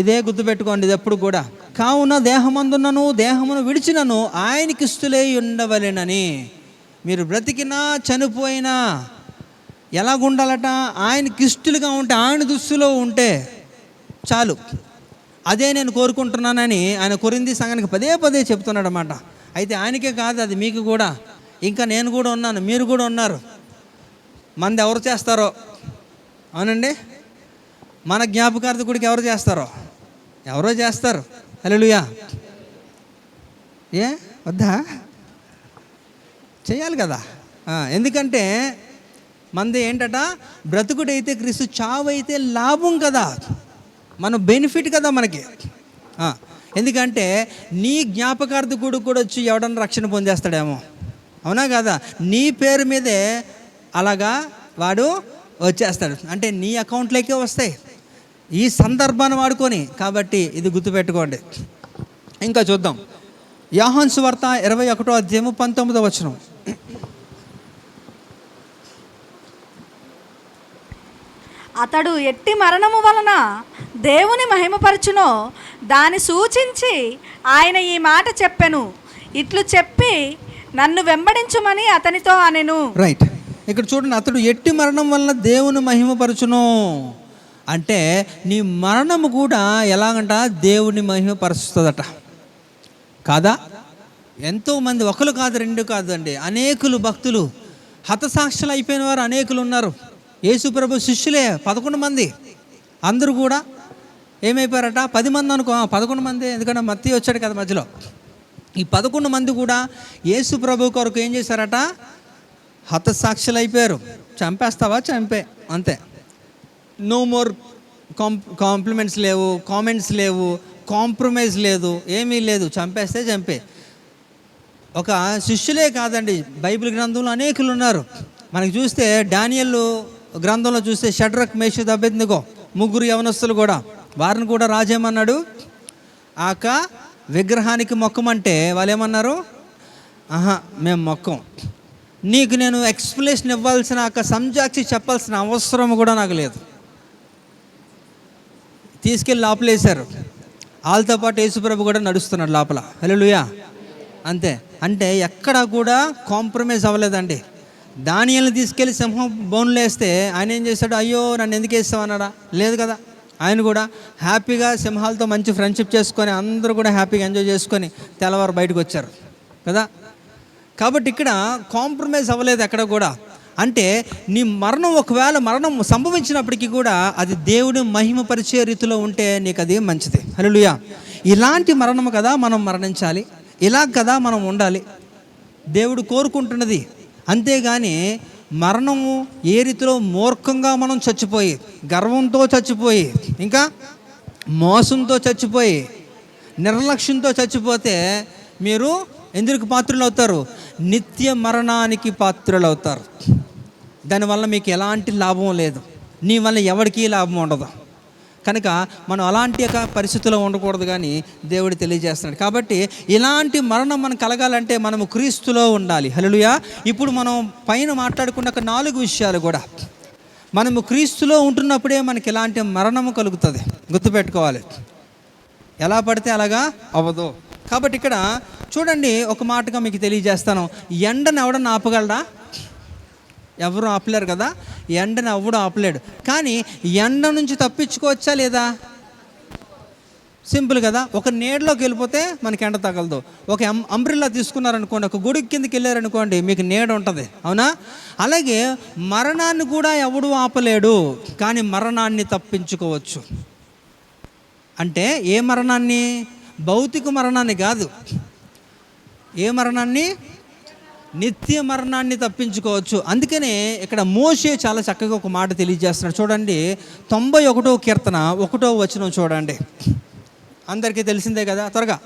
S1: ఇదే గుర్తుపెట్టుకోండి ఇది ఎప్పుడు కూడా. కావున దేహమందున్నను దేహమును విడిచినను ఆయనకి ఇష్టలై ఉండవలెనని. మీరు బ్రతికినా చనిపోయినా ఎలాగుండాలట? ఆయనకి ఇష్టలుగా ఉంటే, ఆయన దృష్టిలో ఉంటే చాలు. అదే నేను కోరుకుంటున్నానని ఆయన కొరింథీ సంఘానికి పదే పదే చెప్తున్నాడు అన్నమాట. అయితే ఆయనకే కాదు, అది మీకు కూడా. ఇంకా నేను కూడా ఉన్నాను, మీరు కూడా ఉన్నారు. మనది ఎవరు చేస్తారో, అవునండి, మన జ్ఞాపకార్థ గుడికి ఎవరు చేస్తారో? ఎవరో చేస్తారు. హల్లెలూయా. వద్దా? చేయాలి కదా. ఎందుకంటే మనది ఏంటట? బ్రతుకుడైతే క్రీస్తు, చావైతే లాభం కదా, మన బెనిఫిట్ కదా మనకి. ఎందుకంటే నీ జ్ఞాపకార్థ గుడికి కూడా వచ్చి ఎవడన్నా రక్షణ పొందేస్తాడేమో, అవునా కదా? నీ పేరు మీదే అలాగా వాడు వచ్చేస్తాడు. అంటే నీ అకౌంట్లోకే వస్తాయి ఈ సందర్భాన్ని వాడుకొని. కాబట్టి ఇది గుర్తుపెట్టుకోండి. ఇంకా చూద్దాం. యోహాను సువార్త 21వ అధ్యాయము 19వ వచనం.
S2: అతడు ఎట్టి మరణము వలన దేవుని మహిమపరచునో దాన్ని సూచించి ఆయన ఈ మాట చెప్పెను. ఇట్లు చెప్పి నన్ను వెంబడించుమని అతనితో అనెను.
S1: రైట్, ఇక్కడ చూడండి. అతడు ఎట్టి మరణం వలన దేవుని మహిమపరచును అంటే నీ మరణము కూడా ఎలాగంట దేవుని మహిమపరుస్తుందట. కాదా? ఎంతోమంది, ఒకరు కాదు, రెండు కాదు అండి, అనేకులు భక్తులు హతసాక్షులు అయిపోయిన వారు అనేకులు ఉన్నారు. యేసు ప్రభు శిష్యులే 11 మంది. అందరూ కూడా ఏమైపోయారట? 10 మంది అనుకో, 11 మంది, ఎందుకంటే మత్తయి వచ్చాడు కదా మధ్యలో. ఈ 11 మంది కూడా యేసు ప్రభు కొరకు ఏం చేశారట? హతసాక్షులు అయిపోయారు. చంపేస్తావా? చంపే, అంతే. నో మోర్ కాంప్లిమెంట్స్ లేవు, కామెంట్స్ లేవు, కాంప్రమైజ్ లేదు, ఏమీ లేదు. చంపేస్తే చంపే. ఒక శిష్యులే కాదండి, బైబిల్ గ్రంథంలో అనేకులు ఉన్నారు. మనకి చూస్తే డానియేల్ గ్రంథంలో చూస్తే షడ్రక్, మేషక్, అబేద్నెగో ముగ్గురు యవనస్తులు కూడా, వారిని కూడా రాజేమన్నాడు? ఆక విగ్రహానికి మొక్కమంటే వాళ్ళు ఏమన్నారు? ఆహా, మేము మొక్కం. నీకు నేను ఎక్స్ప్లెనేషన్ ఇవ్వాల్సిన, సంజాక్షి చెప్పాల్సిన అవసరం కూడా నాకు లేదు. తీసుకెళ్ళి లోపలేశారు. వాళ్ళతో పాటు యేసుప్రభు కూడా నడుస్తున్నాడు లోపల. హల్లెలూయా. అంతే. అంటే ఎక్కడా కూడా కాంప్రమైజ్ అవ్వలేదండి. దానియేలుని తీసుకెళ్ళి సింహం బోన్లో వేస్తే ఆయన ఏం చేశాడు? అయ్యో నన్ను ఎందుకు వేస్తావు అన్నాడా? లేదు కదా. ఆయన కూడా హ్యాపీగా సింహాలతో మంచి ఫ్రెండ్షిప్ చేసుకొని అందరూ కూడా హ్యాపీగా ఎంజాయ్ చేసుకొని తెల్లవారు బయటకు వచ్చారు కదా. కాబట్టి ఇక్కడ కాంప్రమైజ్ అవ్వలేదు ఎక్కడ కూడా. అంటే నీ మరణం, ఒకవేళ మరణం సంభవించినప్పటికీ కూడా అది దేవుని మహిమపరిచే రీతిలో ఉంటే నీకు అది మంచిది. హల్లెలూయా. ఇలాంటి మరణము కదా మనం మరణించాలి, ఇలా కదా మనం ఉండాలి, దేవుడు కోరుకుంటున్నది. అంతేగాని మరణము ఏ రీతిలో మూర్ఖంగా మనం చచ్చిపోయి, గర్వంతో చచ్చిపోయి, ఇంకా మోసంతో చచ్చిపోయి, నిర్లక్ష్యంతో చచ్చిపోతే మీరు ఎందుకు పాత్రులు అవుతారు? నిత్య మరణానికి పాత్రులు అవుతారు. దానివల్ల మీకు ఎలాంటి లాభం లేదు, నీ వల్ల ఎవరికీ లాభం ఉండదు. కనుక మనం అలాంటి యొక్క పరిస్థితుల్లో ఉండకూడదు కానీ దేవుడు తెలియజేస్తున్నాడు. కాబట్టి ఇలాంటి మరణం మనకు కలగాలంటే మనము క్రీస్తులో ఉండాలి. హల్లెలూయా. ఇప్పుడు మనం పైన మాట్లాడుకున్న 4 విషయాలు కూడా మనము క్రీస్తులో ఉంటున్నప్పుడే మనకి ఇలాంటి మరణము కలుగుతుంది. గుర్తుపెట్టుకోవాలి. ఎలా పడితే అలాగా అవ్వదు. కాబట్టి ఇక్కడ చూడండి, ఒక మాటగా మీకు తెలియజేస్తాను. ఎండను ఎవడన్నా ఆపగలడా? ఎవరు ఆపలేరు కదా. ఎండను ఎవడు ఆపలేడు. కానీ ఎండ నుంచి తప్పించుకోవచ్చా లేదా? సింపుల్ కదా. ఒక నీడలోకి వెళ్ళిపోతే మనకి ఎండ తగలదు. ఒక అంబ్రిల్లా తీసుకున్నారనుకోండి, ఒక గుడి కిందకి వెళ్ళారనుకోండి, మీకు నీడ ఉంటుంది. అవునా? అలాగే మరణాన్ని కూడా ఎవడు ఆపలేడు, కానీ మరణాన్ని తప్పించుకోవచ్చు. అంటే ఏ మరణాన్ని? భౌతిక మరణాన్ని కాదు. ఏ మరణాన్ని? నిత్య మరణాన్ని తప్పించుకోవచ్చు. అందుకనే ఇక్కడ మోషే చాలా చక్కగా ఒక మాట తెలియజేస్తున్నాడు. చూడండి, 91వ కీర్తన 1వ వచనం చూడండి. అందరికీ తెలిసిందే కదా. త్వరగా.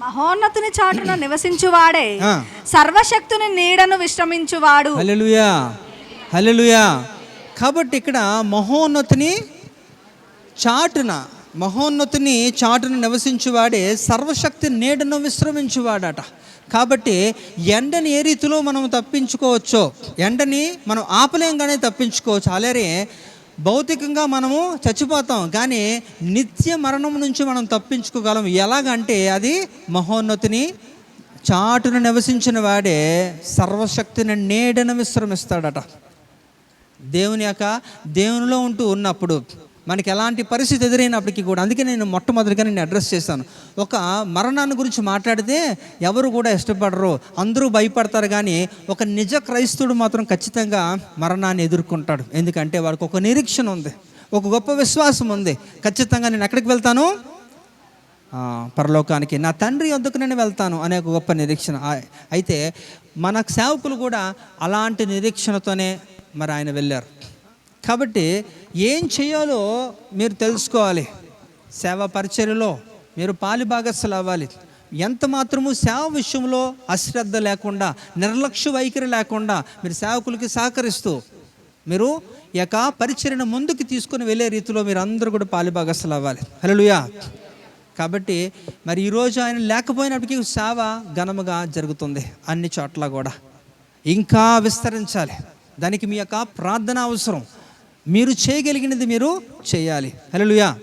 S2: మహోన్నతుని చాటున నివసించువాడే సర్వశక్తుని నీడను విశ్రమించువాడు.
S1: హల్లెలూయా, హల్లెలూయా. కాబట్టి ఇక్కడ మహోన్నతుని చాటున నివసించువాడే సర్వశక్తి నీడను విశ్రమించువాడట. కాబట్టి ఎండని ఏ రీతిలో మనం తప్పించుకోవచ్చో, ఎండని మనం ఆపలేం కానీ తప్పించుకోవచ్చు. అలాగే భౌతికంగా మనము చచ్చిపోతాం, కానీ నిత్య మరణం నుంచి మనం తప్పించుకోగలం. ఎలాగంటే అది మహోన్నతుని చాటును నివసించిన వాడే సర్వశక్తిని నీడను విశ్రమిస్తాడట. దేవునిలో ఉంటూ ఉన్నప్పుడు మనకి ఎలాంటి పరిస్థితి ఎదురైనప్పటికీ కూడా, అందుకే నేను మొట్టమొదటిగా నేను అడ్రస్ చేశాను. ఒక మరణాన్ని గురించి మాట్లాడితే ఎవరు కూడా ఇష్టపడరు, అందరూ భయపడతారు. కానీ ఒక నిజ క్రైస్తవుడు మాత్రం ఖచ్చితంగా మరణాన్ని ఎదుర్కొంటాడు. ఎందుకంటే వాడికి ఒక నిరీక్షణ ఉంది, ఒక గొప్ప విశ్వాసం ఉంది. ఖచ్చితంగా నేను ఎక్కడికి వెళ్తాను? పరలోకానికి, నా తండ్రి వద్దకు నేను వెళ్తాను అనే ఒక గొప్ప నిరీక్షణ. అయితే మన సేవకులు కూడా అలాంటి నిరీక్షణతోనే మరి ఆయన వెళ్ళారు. కాబట్టి ఏం చేయాలో మీరు తెలుసుకోవాలి. సేవా పరిచర్యలో మీరు పాలిభాగస్సులు అవ్వాలి.
S3: ఎంత మాత్రము సేవ విషయంలో అశ్రద్ధ లేకుండా, నిర్లక్ష్య వైఖరి లేకుండా మీరు సేవకులకి సహకరిస్తూ మీరు ఈ యొక్క పరిచర్యను ముందుకు తీసుకొని వెళ్ళే రీతిలో మీరు అందరూ కూడా పాలుభాగస్తులు అవ్వాలి. హల్లెలూయా. కాబట్టి మరి ఈరోజు ఆయన లేకపోయినప్పటికీ సేవ ఘనముగా జరుగుతుంది అన్ని చోట్ల కూడా. ఇంకా విస్తరించాలి. దానికి మీ యొక్క ప్రార్థన అవసరం. మీరు చేయగలిగినది మీరు చేయాలి. హల్లెలూయా.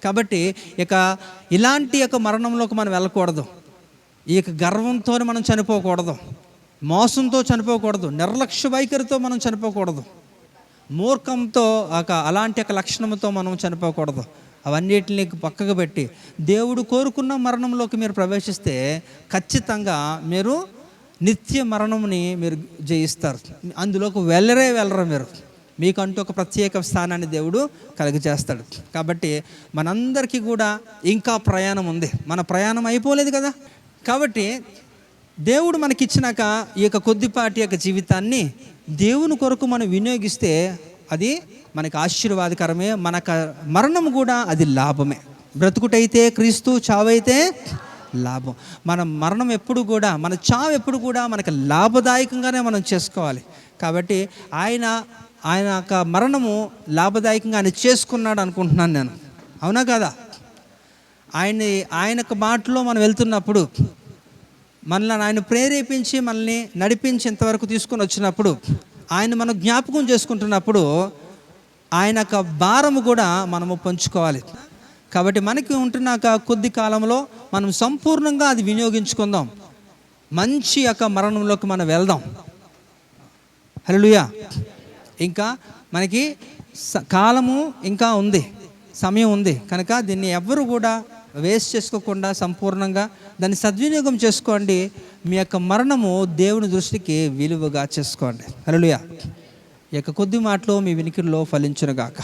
S3: కాబట్టి ఇక ఇలాంటి యొక్క మరణంలోకి మనం వెళ్ళకూడదు. ఈ యొక్క గర్వంతో మనం చనిపోకూడదు, మోసంతో చనిపోకూడదు, నిర్లక్ష్య వైఖరితో మనం చనిపోకూడదు, మూర్ఖంతో అలాంటి యొక్క లక్షణంతో మనం చనిపోకూడదు. అవన్నిటిని పక్కకు పెట్టి దేవుడు కోరుకున్న మరణంలోకి మీరు ప్రవేశిస్తే ఖచ్చితంగా మీరు నిత్య మరణంని మీరు జయిస్తారు. అందులోకి వెళ్ళరు మీరు. మీకంటూ ఒక ప్రత్యేక స్థానాన్ని దేవుడు కలుగజేస్తాడు. కాబట్టి మనందరికీ కూడా ఇంకా ప్రయాణం ఉంది. మన ప్రయాణం అయిపోలేదు కదా. కాబట్టి దేవుడు మనకిచ్చినాక ఈ యొక్క కొద్దిపాటి యొక్క జీవితాన్ని దేవుని కొరకు మనం వినియోగిస్తే అది మనకు ఆశీర్వాదకరమే. మనకు మరణం కూడా అది లాభమే. బ్రతుకుటైతే క్రీస్తు, చావైతే లాభం. మన మరణం ఎప్పుడు కూడా, మన చావు ఎప్పుడు కూడా మనకు లాభదాయకంగానే మనం చేసుకోవాలి. కాబట్టి ఆయన యొక్క మరణము లాభదాయకంగా ఆయన చేసుకున్నాడు అనుకుంటున్నాను నేను. అవునా కదా? ఆయన యొక్క మాటలో మనం వెళ్తున్నప్పుడు, మనల్ని ఆయన ప్రేరేపించి మనల్ని నడిపించి ఇంతవరకు తీసుకొని వచ్చినప్పుడు, ఆయన మనం జ్ఞాపకం చేసుకుంటున్నప్పుడు ఆయన యొక్క భారము కూడా మనము పంచుకోవాలి. కాబట్టి మనకి ఉంటున్నాక కొద్ది కాలంలో మనం సంపూర్ణంగా అది వినియోగించుకుందాం. మంచి యొక్క మరణంలోకి మనం వెళ్దాం. హల్లెలూయా. ఇంకా మనకి కాలము ఇంకా ఉంది, సమయం ఉంది కనుక దీన్ని ఎవ్వరు కూడా వేస్ట్ చేసుకోకుండా సంపూర్ణంగా దాన్ని సద్వినియోగం చేసుకోండి. మీ యొక్క మరణము దేవుని దృష్టికి విలువగా చేసుకోండి. హల్లెలూయా. ఈ యొక్క కొద్ది మాటలు మీ వినికిడిలో ఫలించునుగాక.